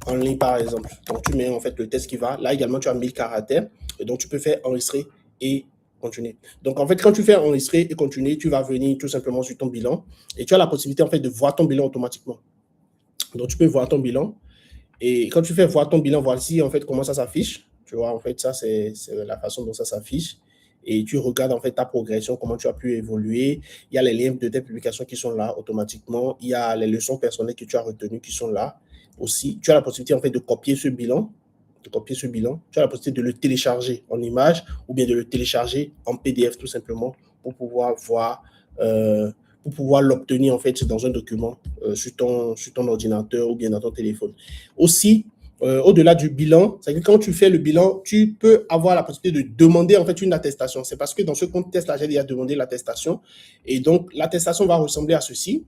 en ligne, par exemple. Donc, tu mets en fait le test qui va. Là également, tu as 1000 caractères. Et donc, tu peux faire enregistrer et continuer. Donc, en fait, quand tu fais enregistrer et continuer, tu vas venir tout simplement sur ton bilan. Et tu as la possibilité, en fait, de voir ton bilan automatiquement. Donc, tu peux voir ton bilan. Et quand tu fais voir ton bilan, voici, en fait, comment ça s'affiche. Tu vois, en fait, ça, c'est la façon dont ça s'affiche. Et tu regardes en fait ta progression, comment tu as pu évoluer. Il y a les liens de tes publications qui sont là automatiquement. Il y a les leçons personnelles que tu as retenues qui sont là aussi. Tu as la possibilité en fait de copier ce bilan. Tu as la possibilité de le télécharger en image ou bien de le télécharger en PDF tout simplement pour pouvoir voir, pour pouvoir l'obtenir en fait dans un document sur ton ordinateur ou bien dans ton téléphone. Aussi, au-delà du bilan, c'est que quand tu fais le bilan, tu peux avoir la possibilité de demander en fait une attestation. C'est parce que dans ce contexte-là, j'ai déjà demandé l'attestation. Et donc, l'attestation va ressembler à ceci.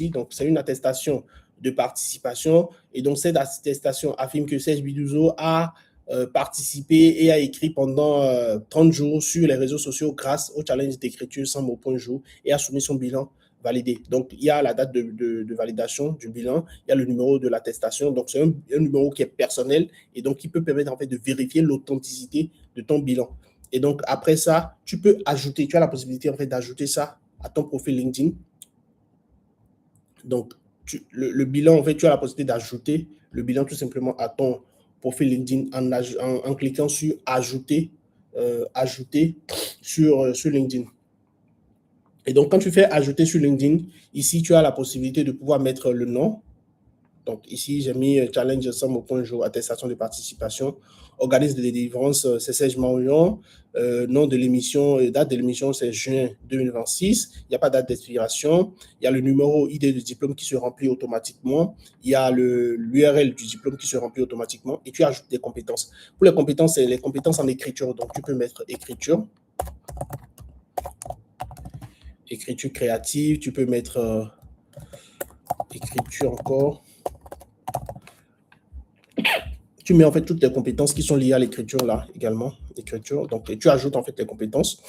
Donc, c'est une attestation de participation. Et donc, cette attestation affirme que Serge Bidouzou a participé et a écrit pendant 30 jours sur les réseaux sociaux grâce au challenge d'écriture 100 mots par jour et a soumis son bilan validé. Donc, il y a la date de validation du bilan, il y a le numéro de l'attestation. Donc, c'est un numéro qui est personnel et donc qui peut permettre en fait de vérifier l'authenticité de ton bilan. Et donc, après ça, tu peux ajouter, tu as la possibilité en fait d'ajouter ça à ton profil LinkedIn. Donc, le bilan, en fait, tu as la possibilité d'ajouter le bilan tout simplement à ton profil LinkedIn en cliquant sur ajouter, ajouter sur LinkedIn. Et donc, quand tu fais ajouter sur LinkedIn, ici, tu as la possibilité de pouvoir mettre le nom. Donc, ici, j'ai mis challenge 100 mots par jour, attestation de participation. Organisme de délivrance, c'est Serge Marion. Nom de l'émission, date de l'émission, c'est juin 2026. Il n'y a pas de date d'expiration. Il y a le numéro ID du diplôme qui se remplit automatiquement. Il y a l'URL du diplôme qui se remplit automatiquement. Et tu ajoutes des compétences. Pour les compétences, c'est les compétences en écriture. Donc, tu peux mettre écriture. Écriture créative. Tu peux mettre écriture encore. Tu mets en fait toutes les compétences qui sont liées à l'écriture là également. Écriture. Donc, tu ajoutes en fait les compétences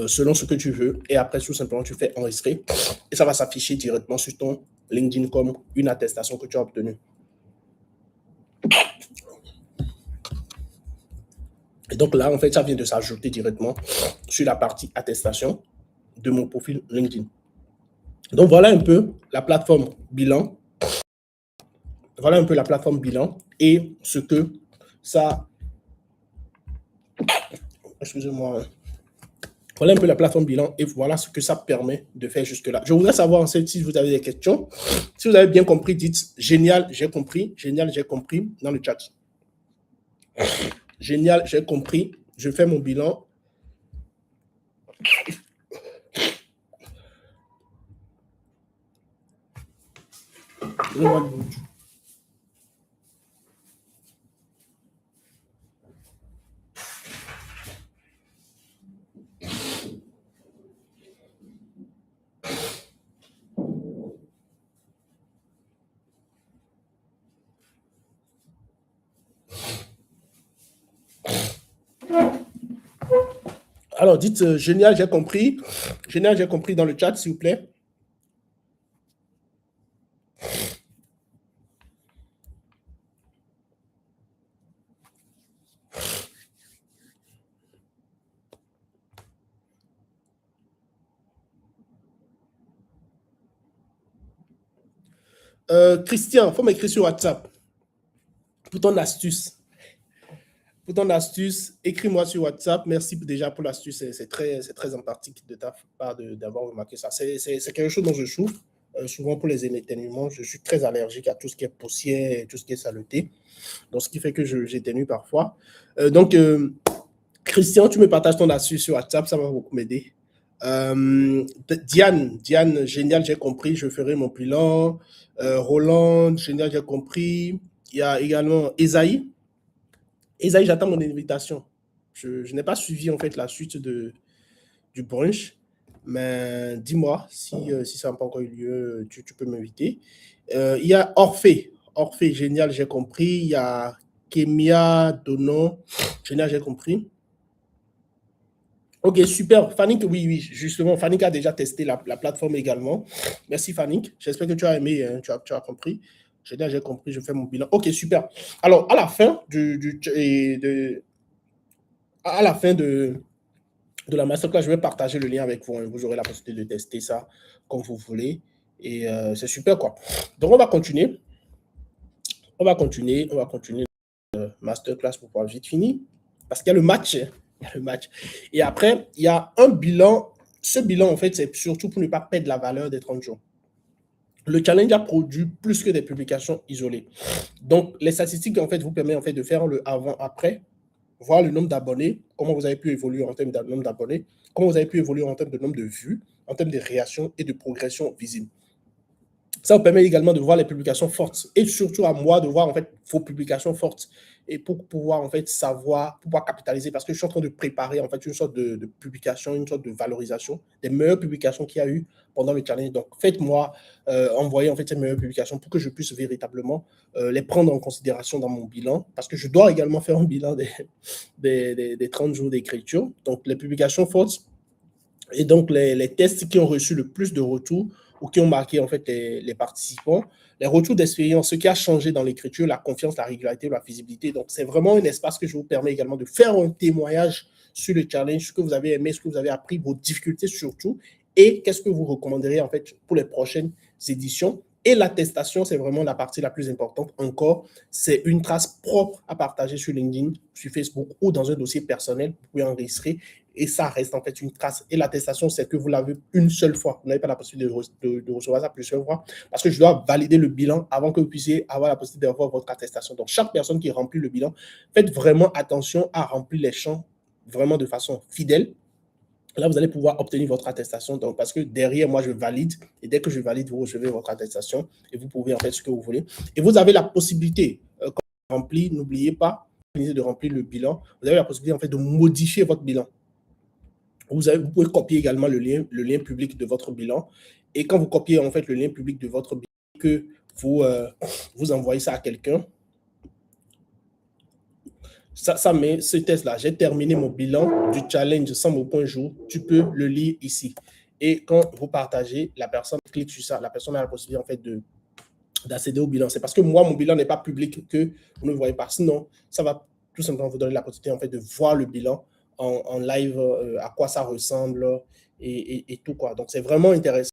selon ce que tu veux. Et après, tout simplement, tu fais enregistrer. Et ça va s'afficher directement sur ton LinkedIn comme une attestation que tu as obtenue. Et donc là, en fait, ça vient de s'ajouter directement sur la partie attestation de mon profil LinkedIn. Donc, voilà un peu la plateforme bilan. Voilà un peu la plateforme bilan et ce que ça... Excusez-moi. Voilà un peu la plateforme bilan et voilà ce que ça permet de faire jusque-là. Je voudrais savoir en fait si vous avez des questions. Si vous avez bien compris, dites « Génial, j'ai compris ». Génial, j'ai compris dans le chat. Génial, j'ai compris. Je fais mon bilan. Alors, dites génial, j'ai compris. Génial, j'ai compris dans le chat, s'il vous plaît. Christian, il faut m'écrire sur WhatsApp pour ton astuce. Pour ton astuce, écris-moi sur WhatsApp. Merci déjà pour l'astuce. C'est très empathique de ta part d'avoir remarqué ça. C'est quelque chose dont je souffre. Souvent pour les éternuements, je suis très allergique à tout ce qui est poussière et tout ce qui est saleté. Donc, ce qui fait que j'éternue parfois. Christian, tu me partages ton astuce sur WhatsApp, ça va beaucoup m'aider. Diane, génial, j'ai compris, je ferai mon bilan. Roland, génial, j'ai compris. Il y a également Esaïe. Esaïe, j'attends mon invitation. Je n'ai pas suivi en fait la suite du brunch, mais dis-moi si ça n'a pas encore eu lieu, tu peux m'inviter. Il y a Orphée, génial, j'ai compris. Il y a Kémia Donon, génial, j'ai compris. Ok, super. Fanny, oui, justement, Fanny a déjà testé la plateforme également. Merci Fanny. J'espère que tu as aimé, hein, tu as compris. J'ai compris, je fais mon bilan. Ok, super. Alors, à la fin de la masterclass, je vais partager le lien avec vous. Hein. Vous aurez la possibilité de tester ça comme vous voulez. Et c'est super, quoi. Donc, on va continuer. On va continuer masterclass pour pouvoir vite finir. Parce qu'il y a le match. Et après, il y a un bilan. Ce bilan, en fait, c'est surtout pour ne pas perdre la valeur des 30 jours. Le challenge a produit plus que des publications isolées. Donc, les statistiques, en fait, vous permettent en fait, de faire le avant-après, voir le nombre d'abonnés, comment vous avez pu évoluer en termes de nombre d'abonnés, comment vous avez pu évoluer en termes de nombre de vues, en termes de réactions et de progression visible. Ça vous permet également de voir les publications fortes et surtout à moi de voir en fait vos publications fortes et pour pouvoir en fait savoir, pouvoir capitaliser parce que je suis en train de préparer en fait une sorte de publication, une sorte de valorisation des meilleures publications qu'il y a eu pendant le challenge. Donc faites-moi envoyer en fait ces meilleures publications pour que je puisse véritablement les prendre en considération dans mon bilan parce que je dois également faire un bilan des 30 jours d'écriture. Donc les publications fortes et donc, les tests qui ont reçu le plus de retours ou qui ont marqué en fait les participants, les retours d'expérience, ce qui a changé dans l'écriture, la confiance, la régularité, la visibilité. Donc, c'est vraiment un espace que je vous permets également de faire un témoignage sur le challenge, ce que vous avez aimé, ce que vous avez appris, vos difficultés surtout, et qu'est-ce que vous recommanderiez en fait pour les prochaines éditions. Et l'attestation, c'est vraiment la partie la plus importante encore. C'est une trace propre à partager sur LinkedIn, sur Facebook ou dans un dossier personnel. Vous pouvez enregistrer et ça reste en fait une trace. Et l'attestation, c'est que vous l'avez une seule fois. Vous n'avez pas la possibilité de recevoir ça plusieurs fois parce que je dois valider le bilan avant que vous puissiez avoir la possibilité d'avoir votre attestation. Donc, chaque personne qui remplit le bilan, faites vraiment attention à remplir les champs vraiment de façon fidèle. Là, vous allez pouvoir obtenir votre attestation. Donc, parce que derrière, moi, je valide. Et dès que je valide, vous recevez votre attestation et vous pouvez en faire ce que vous voulez. Et vous avez la possibilité, quand vous remplir, n'oubliez pas de remplir le bilan. Vous avez la possibilité en fait de modifier votre bilan. Vous pouvez copier également le lien public de votre bilan. Et quand vous copiez en fait le lien public de votre bilan, que vous envoyez ça à quelqu'un, ça met ce test-là. J'ai terminé mon bilan du challenge 100 mots point jour. Tu peux le lire ici. Et quand vous partagez, la personne clique sur ça. La personne a la possibilité en fait d'accéder au bilan. C'est parce que moi, mon bilan n'est pas public que vous ne le voyez pas. Sinon, ça va tout simplement vous donner la possibilité en fait de voir le bilan en live, à quoi ça ressemble et tout quoi. Donc, c'est vraiment intéressant.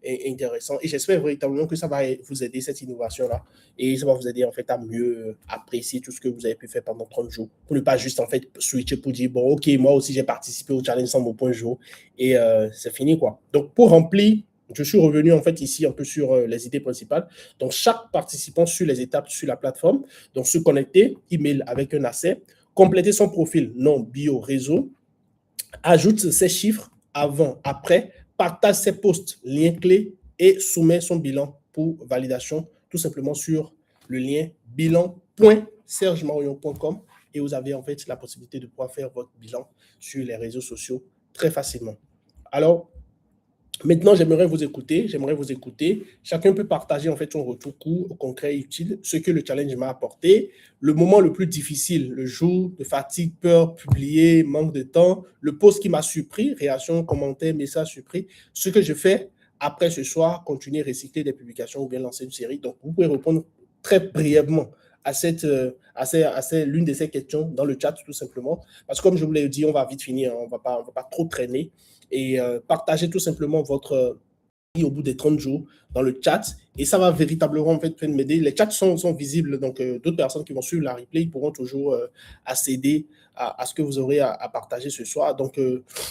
Et j'espère véritablement que ça va vous aider, cette innovation-là, et ça va vous aider en fait à mieux apprécier tout ce que vous avez pu faire pendant 30 jours, pour ne pas juste en fait switcher pour dire, bon, ok, moi aussi j'ai participé au challenge 100 mots point jour, et c'est fini quoi. Donc, pour remplir, je suis revenu en fait ici un peu sur les idées principales. Donc, chaque participant suit les étapes sur la plateforme. Donc, se connecter, email avec un accès, compléter son profil, nom, bio, réseau, ajoute ses chiffres avant, après, partage ses posts, liens clés et soumet son bilan pour validation tout simplement sur le lien bilan.sergemarion.com et vous avez en fait la possibilité de pouvoir faire votre bilan sur les réseaux sociaux très facilement. Alors, maintenant, j'aimerais vous écouter. Chacun peut partager en fait son retour court, concret et utile, ce que le challenge m'a apporté, le moment le plus difficile, le jour de fatigue, peur, publier, manque de temps, le post qui m'a surpris, réaction, commentaire, message surpris, ce que je fais après ce soir, continuer à recycler des publications ou bien lancer une série. Donc, vous pouvez répondre très brièvement à l'une de ces questions dans le chat, tout simplement. Parce que comme je vous l'ai dit, on va vite finir, on ne va pas trop traîner et partagez tout simplement votre au bout des 30 jours dans le chat et ça va véritablement en fait m'aider. Les chats sont visibles, donc d'autres personnes qui vont suivre la replay pourront toujours accéder à ce que vous aurez à partager ce soir. Donc,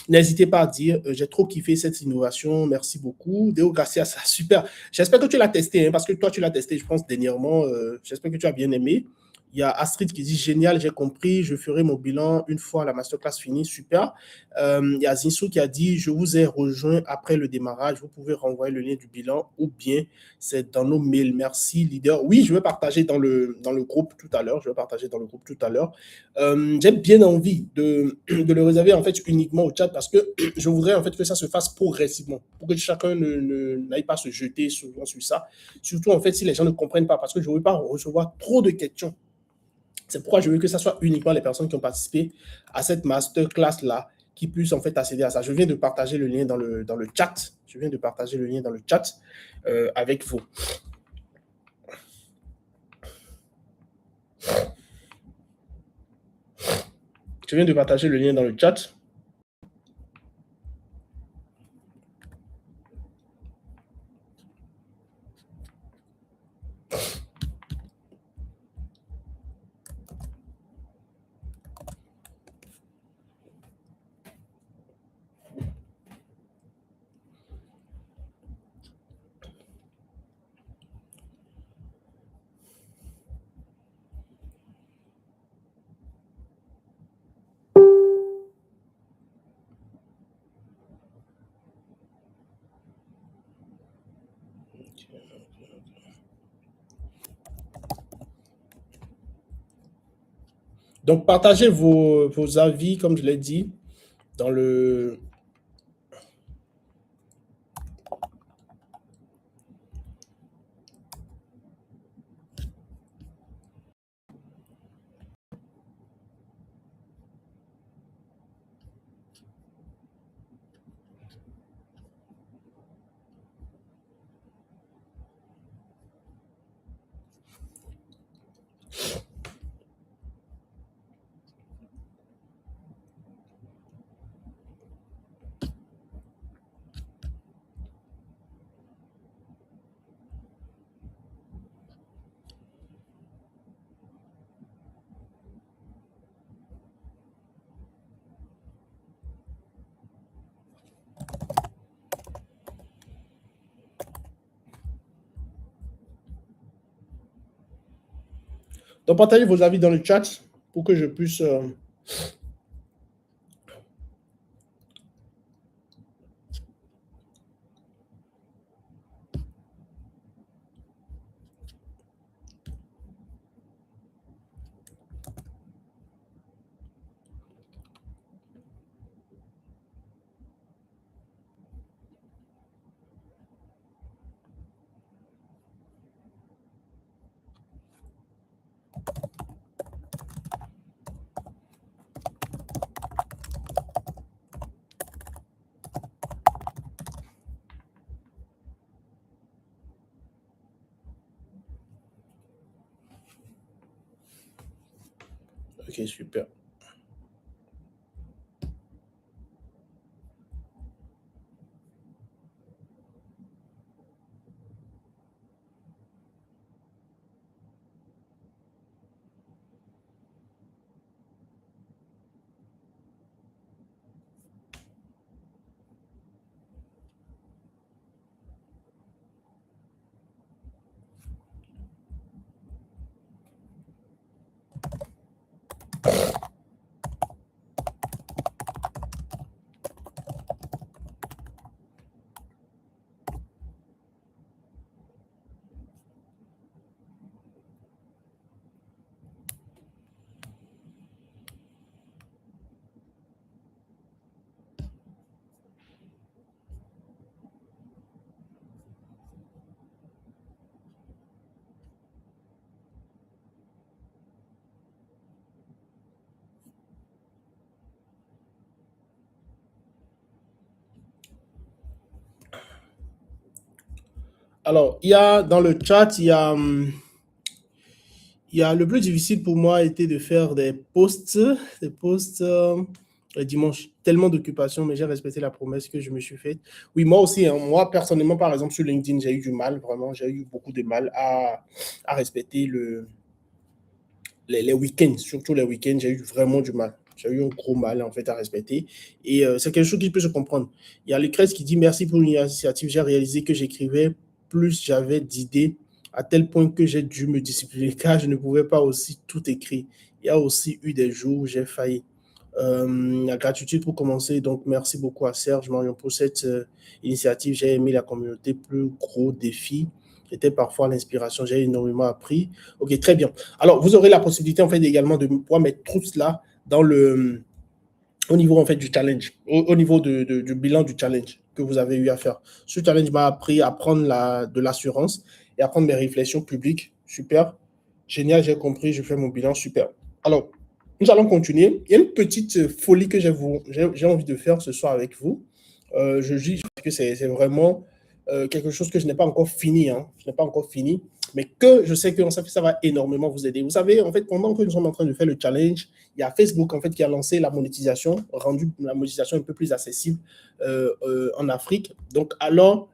n'hésitez pas à dire j'ai trop kiffé cette innovation, merci beaucoup. Deo Gracia, c'est super. J'espère que tu l'as testé, hein, parce que toi, tu l'as testé, je pense, dernièrement. J'espère que tu as bien aimé. Il y a Astrid qui dit génial, j'ai compris, je ferai mon bilan une fois la masterclass finie, super. Il y a Zinsou qui a dit je vous ai rejoint après le démarrage, vous pouvez renvoyer le lien du bilan ou bien c'est dans nos mails. Merci, leader. Oui, je vais partager dans le groupe tout à l'heure. J'ai bien envie de le réserver en fait uniquement au chat parce que je voudrais en fait que ça se fasse progressivement pour que chacun n'aille pas se jeter souvent sur ça. Surtout en fait si les gens ne comprennent pas parce que je ne veux pas recevoir trop de questions. C'est pourquoi je veux que ce soit uniquement les personnes qui ont participé à cette masterclass-là qui puissent en fait accéder à ça. Je viens de partager le lien dans le chat. Avec vous. Je viens de partager le lien dans le chat. Donc, partagez vos avis, comme je l'ai dit, dans le... Donc, partagez vos avis dans le chat pour que je puisse... Ok, super. Alors, il y a dans le chat, il y a le plus difficile pour moi était de faire des posts le dimanche. Tellement d'occupations, mais j'ai respecté la promesse que je me suis faite. Oui, moi aussi, hein, moi personnellement, par exemple, sur LinkedIn, j'ai eu du mal, vraiment, j'ai eu beaucoup de mal à respecter les week-ends, surtout les week-ends, j'ai eu vraiment du mal. J'ai eu un gros mal en fait à respecter. Et c'est quelque chose qui peut se comprendre. Il y a Lucrèce qui dit merci pour l'initiative. J'ai réalisé que j'écrivais plus j'avais d'idées à tel point que j'ai dû me discipliner car je ne pouvais pas aussi tout écrire. Il y a aussi eu des jours où j'ai failli. La gratitude pour commencer. Donc, merci beaucoup à Serge Marion pour cette initiative. J'ai aimé la communauté. Plus gros défi était parfois l'inspiration. J'ai énormément appris. Ok, très bien. Alors, vous aurez la possibilité en fait également de pouvoir mettre tout cela dans au niveau en fait du challenge, au niveau du bilan du challenge que vous avez eu à faire. Ce challenge m'a appris à prendre de l'assurance et à prendre mes réflexions publiques. Super. Génial, j'ai compris, je fais mon bilan. Super. Alors, nous allons continuer. Il y a une petite folie que j'ai envie de faire ce soir avec vous. Je dis que c'est vraiment quelque chose que je n'ai pas encore fini. Hein. Je n'ai pas encore fini, mais que je sais que ça va énormément vous aider. Vous savez, en fait, pendant que nous sommes en train de faire le challenge, il y a Facebook en fait qui a lancé la monétisation, rendu la monétisation un peu plus accessible en Afrique. Donc, alors,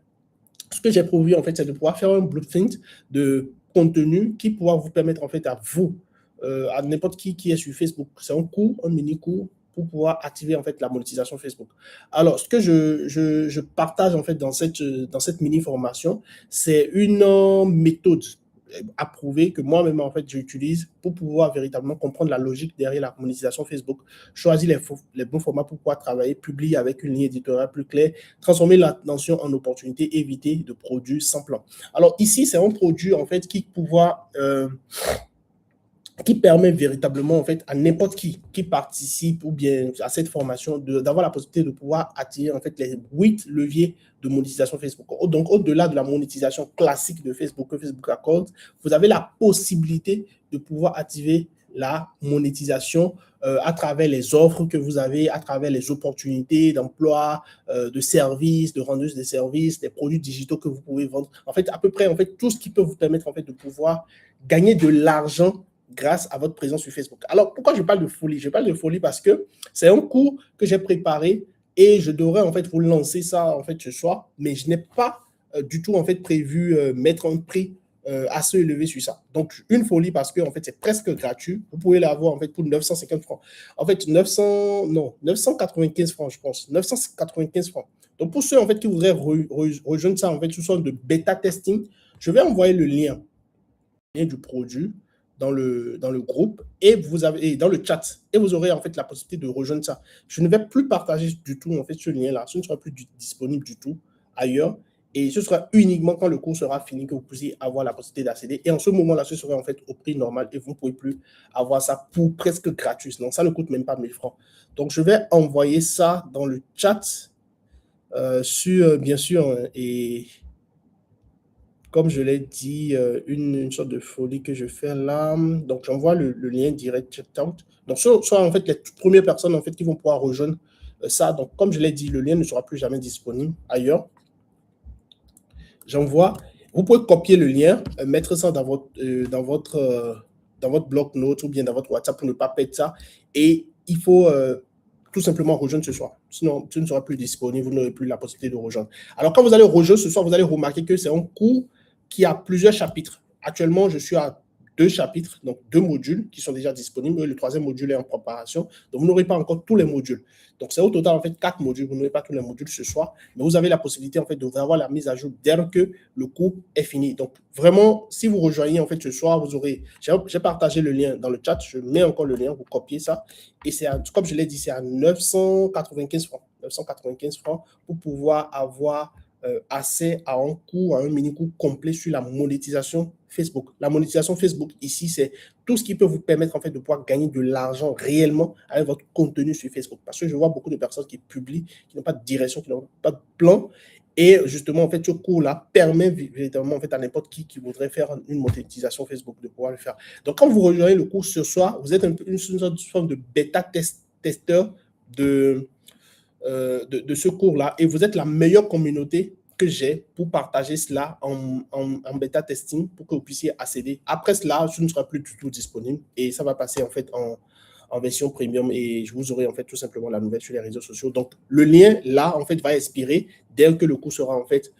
ce que j'ai prévu en fait, c'est de pouvoir faire un blueprint de contenu qui pourra vous permettre en fait à vous, à n'importe qui est sur Facebook. C'est un cours, un mini cours pour pouvoir activer en fait la monétisation Facebook. Alors, ce que je partage en fait dans cette mini formation, c'est une méthode approuvée que moi-même en fait j'utilise pour pouvoir véritablement comprendre la logique derrière la monétisation Facebook, choisir les bons formats pour pouvoir travailler, publier avec une ligne éditoriale plus claire, transformer l'attention en opportunité, éviter de produire sans plan. Alors ici, c'est un produit en fait qui pouvoir qui permet véritablement en fait à n'importe qui participe ou bien à cette formation d'avoir la possibilité de pouvoir attirer en fait les 8 leviers de monétisation Facebook. Donc au-delà de la monétisation classique de Facebook que Facebook accorde, vous avez la possibilité de pouvoir activer la monétisation à travers les offres que vous avez, à travers les opportunités d'emploi, de services, de rendeuses de services, des produits digitaux que vous pouvez vendre. En fait, à peu près en fait tout ce qui peut vous permettre en fait de pouvoir gagner de l'argent grâce à votre présence sur Facebook. Alors, pourquoi je parle de folie? Je parle de folie parce que c'est un cours que j'ai préparé et je devrais en fait vous lancer ça en fait ce soir, mais je n'ai pas du tout en fait prévu mettre un prix assez élevé sur ça. Donc, une folie parce que en fait, c'est presque gratuit. Vous pouvez l'avoir en fait pour 950 francs. En fait, 995 francs, je pense. 995 francs. Donc, pour ceux en fait qui voudraient rejoindre ça en fait sous forme de bêta testing, je vais envoyer le lien du produit dans le groupe et vous avez dans le chat et vous aurez en fait la possibilité de rejoindre ça. Je ne vais plus partager du tout en fait ce lien là, ce ne sera plus disponible du tout ailleurs et ce sera uniquement quand le cours sera fini que vous puissiez avoir la possibilité d'accéder et en ce moment là ce sera en fait au prix normal et vous ne pouvez plus avoir ça pour presque gratuit, donc ça ne coûte même pas 1000 francs. Donc je vais envoyer ça dans le chat sur bien sûr et comme je l'ai dit, une sorte de folie que je fais là. Donc, j'envoie le lien direct checkout. Donc, ce sont en fait les toutes premières personnes en fait, qui vont pouvoir rejoindre ça. Donc, comme je l'ai dit, le lien ne sera plus jamais disponible ailleurs. J'envoie. Vous pouvez copier le lien, mettre ça dans votre bloc-notes ou bien dans votre WhatsApp pour ne pas perdre ça. Et il faut tout simplement rejoindre ce soir. Sinon, ce ne sera plus disponible. Vous n'aurez plus la possibilité de rejoindre. Alors, quand vous allez rejoindre ce soir, vous allez remarquer que c'est un cours qui a plusieurs chapitres. Actuellement, je suis à 2 chapitres, donc 2 modules qui sont déjà disponibles. Le 3e module est en préparation. Donc, vous n'aurez pas encore tous les modules. Donc, c'est au total, en fait, 4 modules. Vous n'aurez pas tous les modules ce soir, mais vous avez la possibilité, en fait, d'avoir la mise à jour dès que le cours est fini. Donc, vraiment, si vous rejoignez, en fait, ce soir, vous aurez... J'ai partagé le lien dans le chat. Je mets encore le lien. Vous copiez ça. Et c'est, comme je l'ai dit, c'est à 995 francs. 995 francs pour pouvoir avoir accès à un cours, à un mini-cours complet sur la monétisation Facebook. La monétisation Facebook, ici, c'est tout ce qui peut vous permettre en fait de pouvoir gagner de l'argent réellement avec votre contenu sur Facebook. Parce que je vois beaucoup de personnes qui publient, qui n'ont pas de direction, qui n'ont pas de plan. Et justement, en fait, ce cours-là permet véritablement en fait, à n'importe qui voudrait faire une monétisation Facebook de pouvoir le faire. Donc, quand vous rejoignez le cours ce soir, vous êtes une sorte de bêta-testeur de ce cours-là et vous êtes la meilleure communauté que j'ai pour partager cela en bêta testing pour que vous puissiez accéder. Après cela, ce ne sera plus du tout disponible et ça va passer en fait en version premium et je vous aurai en fait tout simplement la nouvelle sur les réseaux sociaux. Donc le lien là en fait va expirer dès que le cours sera en fait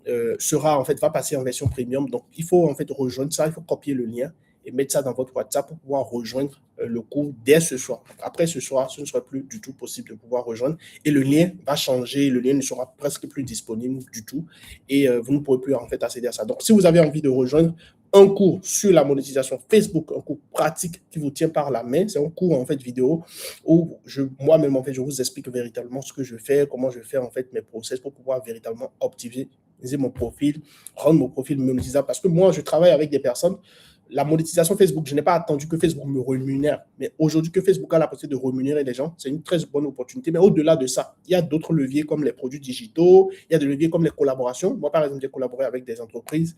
va passer en version premium. Donc il faut en fait rejoindre ça, il faut copier le lien et mettre ça dans votre WhatsApp pour pouvoir rejoindre le cours dès ce soir. Après ce soir, ce ne sera plus du tout possible de pouvoir rejoindre et le lien va changer, le lien ne sera presque plus disponible du tout et vous ne pourrez plus en fait accéder à ça. Donc, si vous avez envie de rejoindre un cours sur la monétisation Facebook, un cours pratique qui vous tient par la main, c'est un cours en fait vidéo où moi-même en fait je vous explique véritablement ce que je fais, comment je fais en fait mes process pour pouvoir véritablement optimiser mon profil, rendre mon profil monétisable parce que moi je travaille avec des personnes. La monétisation Facebook, je n'ai pas attendu que Facebook me rémunère. Mais aujourd'hui, que Facebook a la possibilité de rémunérer les gens, c'est une très bonne opportunité. Mais au-delà de ça, il y a d'autres leviers comme les produits digitaux, il y a des leviers comme les collaborations. Moi, par exemple, j'ai collaboré avec des entreprises.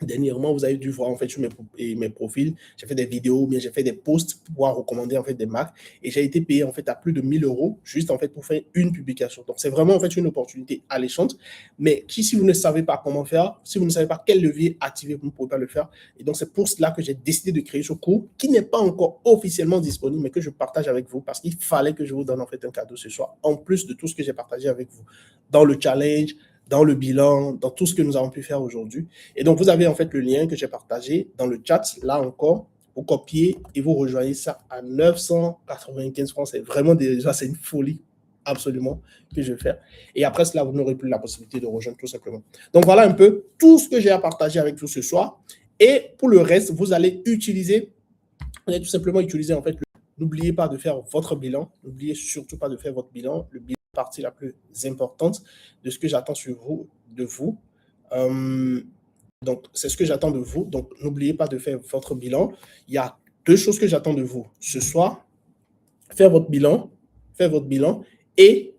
Dernièrement, vous avez dû voir en fait sur mes profils, j'ai fait des vidéos, bien j'ai fait des posts pour pouvoir recommander en fait des marques et j'ai été payé en fait à plus de 1000 euros juste en fait pour faire une publication. Donc c'est vraiment en fait une opportunité alléchante, mais si vous ne savez pas comment faire, si vous ne savez pas quel levier activer, vous ne pouvez pas le faire. Et donc c'est pour cela que j'ai décidé de créer ce cours qui n'est pas encore officiellement disponible, mais que je partage avec vous parce qu'il fallait que je vous donne en fait un cadeau ce soir, en plus de tout ce que j'ai partagé avec vous dans le challenge, dans le bilan, dans tout ce que nous avons pu faire aujourd'hui. Et donc, vous avez en fait le lien que j'ai partagé dans le chat, là encore, vous copiez et vous rejoignez ça à 995 francs. C'est vraiment déjà, c'est une folie absolument que je vais faire. Et après cela, vous n'aurez plus la possibilité de rejoindre tout simplement. Donc, voilà un peu tout ce que j'ai à partager avec vous ce soir. Et pour le reste, vous allez tout simplement utiliser en fait, n'oubliez pas de faire votre bilan. N'oubliez surtout pas de faire votre bilan. Le bilan est la partie la plus importante de ce que j'attends de vous. Donc, c'est ce que j'attends de vous. Donc, n'oubliez pas de faire votre bilan. Il y a 2 choses que j'attends de vous ce soir. Faire votre bilan et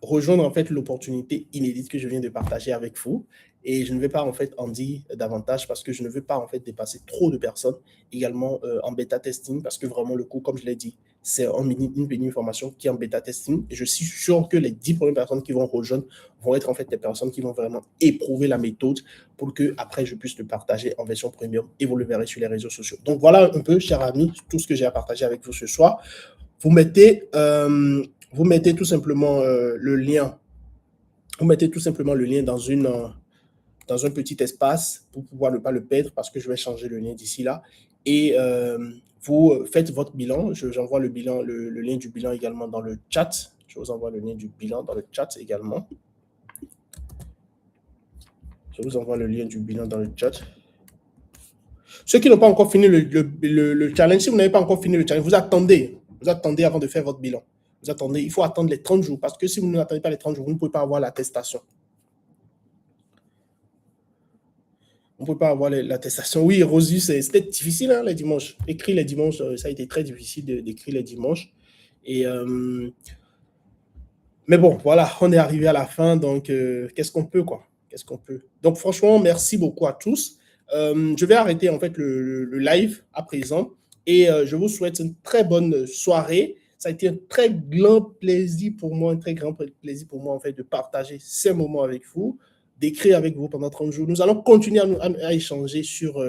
rejoindre en fait l'opportunité inédite que je viens de partager avec vous. Et je ne vais pas en fait en dire davantage parce que je ne veux pas en fait dépasser trop de personnes également en bêta testing parce que vraiment le cours, comme je l'ai dit, c'est une mini formation qui est en bêta testing. Et je suis sûr que les 10 premières personnes qui vont rejoindre vont être en fait des personnes qui vont vraiment éprouver la méthode pour que après je puisse le partager en version premium et vous le verrez sur les réseaux sociaux. Donc voilà un peu, chers amis, tout ce que j'ai à partager avec vous ce soir. Vous mettez tout simplement le lien. Vous mettez tout simplement le lien dans un petit espace pour pouvoir ne pas le perdre parce que je vais changer le lien d'ici là. Et vous faites votre bilan. J'envoie le lien du bilan également dans le chat. Je vous envoie le lien du bilan dans le chat également. Je vous envoie le lien du bilan dans le chat. Ceux qui n'ont pas encore fini le challenge, si vous n'avez pas encore fini le challenge, vous attendez avant de faire votre bilan. Vous attendez, il faut attendre les 30 jours parce que si vous n'attendez pas les 30 jours, vous ne pouvez pas avoir l'attestation. On ne peut pas avoir l'attestation. Oui, Rosie, c'était difficile les dimanches. Écrire les dimanches, ça a été très difficile d'écrire les dimanches. Mais bon, voilà, on est arrivé à la fin, donc qu'est-ce qu'on peut, quoi? Qu'est-ce qu'on peut? Donc franchement, merci beaucoup à tous. Je vais arrêter en fait le live à présent et je vous souhaite une très bonne soirée. Ça a été un très grand plaisir pour moi, en fait de partager ces moments avec vous, d'écrire avec vous pendant 30 jours. Nous allons continuer à échanger sur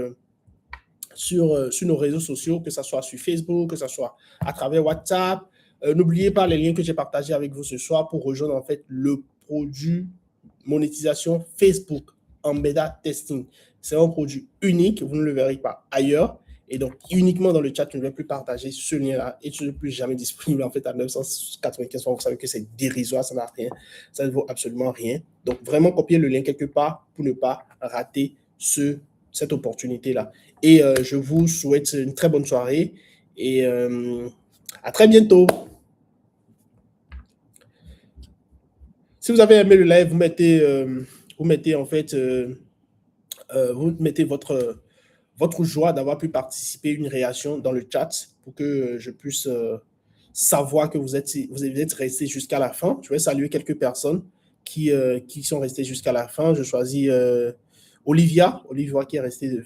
nos réseaux sociaux, que ce soit sur Facebook, que ce soit à travers WhatsApp. N'oubliez pas les liens que j'ai partagés avec vous ce soir pour rejoindre en fait le produit monétisation Facebook en bêta testing. C'est un produit unique, vous ne le verrez pas ailleurs. Et donc, uniquement dans le chat, je ne vais plus partager ce lien-là et ce n'est plus jamais disponible en fait à 995 francs. Vous savez que c'est dérisoire, ça n'a rien, ça ne vaut absolument rien. Donc, vraiment copier le lien quelque part pour ne pas rater cette opportunité-là. Et je vous souhaite une très bonne soirée et à très bientôt. Si vous avez aimé le live, vous mettez en fait, vous mettez votre joie d'avoir pu participer à une réaction dans le chat pour que je puisse savoir que vous êtes resté jusqu'à la fin. Je vais saluer quelques personnes qui sont restées jusqu'à la fin. Je choisis Olivia qui est restée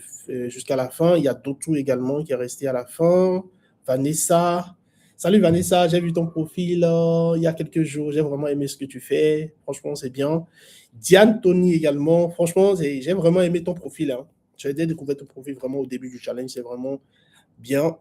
jusqu'à la fin. Il y a Dotou également qui est resté à la fin. Vanessa. Salut Vanessa, j'ai vu ton profil il y a quelques jours. J'ai vraiment aimé ce que tu fais. Franchement, c'est bien. Diane Tony également. Franchement, j'ai vraiment aimé ton profil. Hein. J'ai découvert ton profil vraiment au début du challenge. C'est vraiment bien.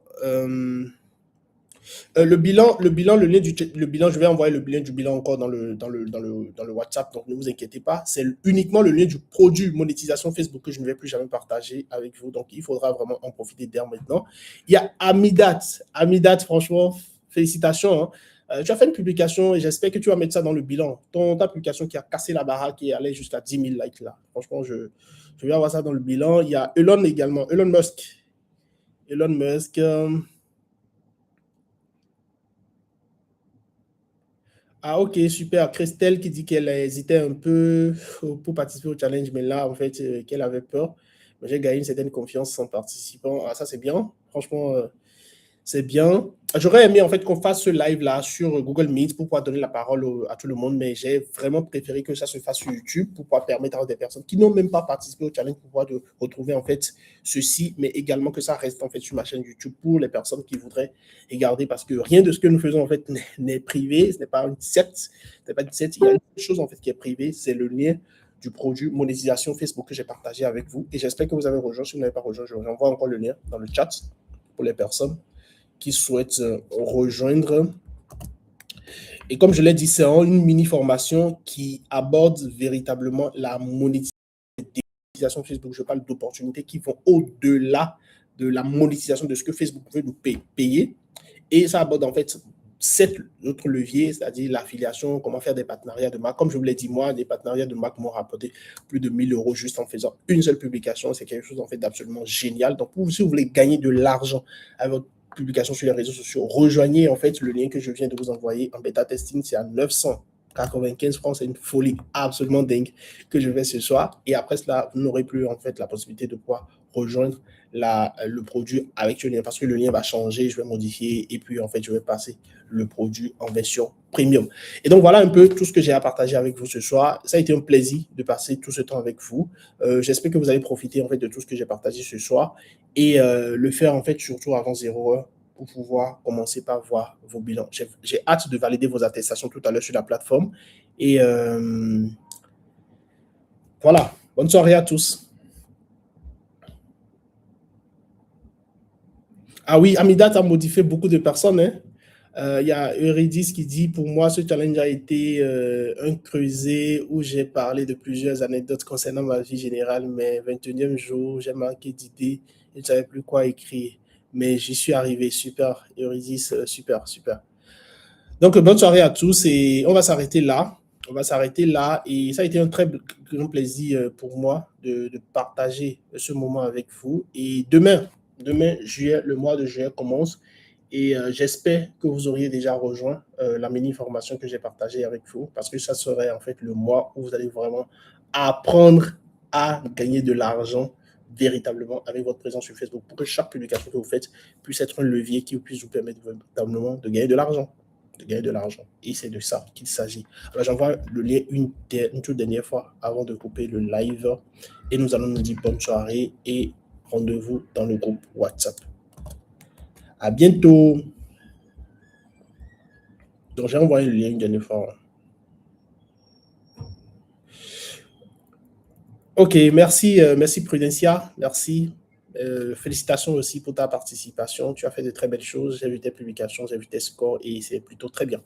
Le bilan, je vais envoyer le lien du bilan encore dans le WhatsApp, donc ne vous inquiétez pas. C'est uniquement le lien du produit monétisation Facebook que je ne vais plus jamais partager avec vous. Donc, il faudra vraiment en profiter dès maintenant. Il y a Amidat. Amidat, franchement, félicitations. Hein. Tu as fait une publication et j'espère que tu vas mettre ça dans le bilan. Ta publication qui a cassé la baraque et allait jusqu'à 10 000 likes là. Franchement, je vais avoir ça dans le bilan. Il y a Elon également. Elon Musk. Ah, ok, super. Christelle qui dit qu'elle hésitait un peu pour participer au challenge, mais là, en fait, qu'elle avait peur. Mais j'ai gagné une certaine confiance en participant. Ah, ça, c'est bien. Franchement, c'est bien. J'aurais aimé en fait qu'on fasse ce live-là sur Google Meet pour pouvoir donner la parole à tout le monde, mais j'ai vraiment préféré que ça se fasse sur YouTube pour pouvoir permettre à des personnes qui n'ont même pas participé au challenge pour pouvoir retrouver en fait ceci, mais également que ça reste en fait sur ma chaîne YouTube pour les personnes qui voudraient regarder parce que rien de ce que nous faisons en fait n'est privé, ce n'est pas une secte, il y a une chose en fait qui est privée, c'est le lien du produit monétisation Facebook que j'ai partagé avec vous et j'espère que vous avez rejoint. Si vous n'avez pas rejoint, je vous envoie encore le lien dans le chat pour les personnes qui souhaitent rejoindre. Et comme je l'ai dit, c'est une mini-formation qui aborde véritablement la monétisation Facebook. Je parle d'opportunités qui vont au-delà de la monétisation de ce que Facebook veut nous payer. Et ça aborde en fait 7 autres leviers, c'est-à-dire l'affiliation, comment faire des partenariats de marque. Comme je vous l'ai dit, moi, des partenariats de marque m'ont rapporté plus de 1 000 € juste en faisant une seule publication. C'est quelque chose en fait d'absolument génial. Donc, si vous voulez gagner de l'argent avec votre publication sur les réseaux sociaux, rejoignez en fait le lien que je viens de vous envoyer en bêta testing, c'est à 900 95 francs, c'est une folie absolument dingue que je vais ce soir. Et après cela, vous n'aurez plus en fait la possibilité de pouvoir rejoindre le produit avec ce lien parce que le lien va changer, je vais modifier et puis en fait, je vais passer le produit en version premium. Et donc, voilà un peu tout ce que j'ai à partager avec vous ce soir. Ça a été un plaisir de passer tout ce temps avec vous. J'espère que vous allez profiter en fait de tout ce que j'ai partagé ce soir et le faire en fait surtout avant 0 heure pour pouvoir commencer par voir vos bilans. J'ai hâte de valider vos attestations tout à l'heure sur la plateforme. Et voilà, bonne soirée à tous. Ah oui, Amidat a modifié beaucoup de personnes. Il y a Eurydice qui dit, pour moi, ce challenge a été un creuset où j'ai parlé de plusieurs anecdotes concernant ma vie générale, mais 21e jour, j'ai manqué d'idées, je ne savais plus quoi écrire. Mais j'y suis arrivé. Super, Eurydice, super, super. Donc, bonne soirée à tous et on va s'arrêter là. On va s'arrêter là et ça a été un très grand plaisir pour moi de partager ce moment avec vous. Et demain juillet, le mois de juillet commence et j'espère que vous auriez déjà rejoint la mini-formation que j'ai partagée avec vous parce que ça serait en fait le mois où vous allez vraiment apprendre à gagner de l'argent véritablement avec votre présence sur Facebook pour que chaque publication que vous faites puisse être un levier qui puisse vous permettre véritablement de gagner de l'argent. Et c'est de ça qu'il s'agit. Alors, j'envoie le lien une toute dernière fois avant de couper le live et nous allons nous dire bonne soirée et rendez-vous dans le groupe WhatsApp. À bientôt. Donc, j'ai envoyé le lien une dernière fois. Ok, merci, merci Prudencia, merci. Félicitations aussi pour ta participation. Tu as fait de très belles choses. J'ai vu tes publications, j'ai vu tes scores et c'est plutôt très bien.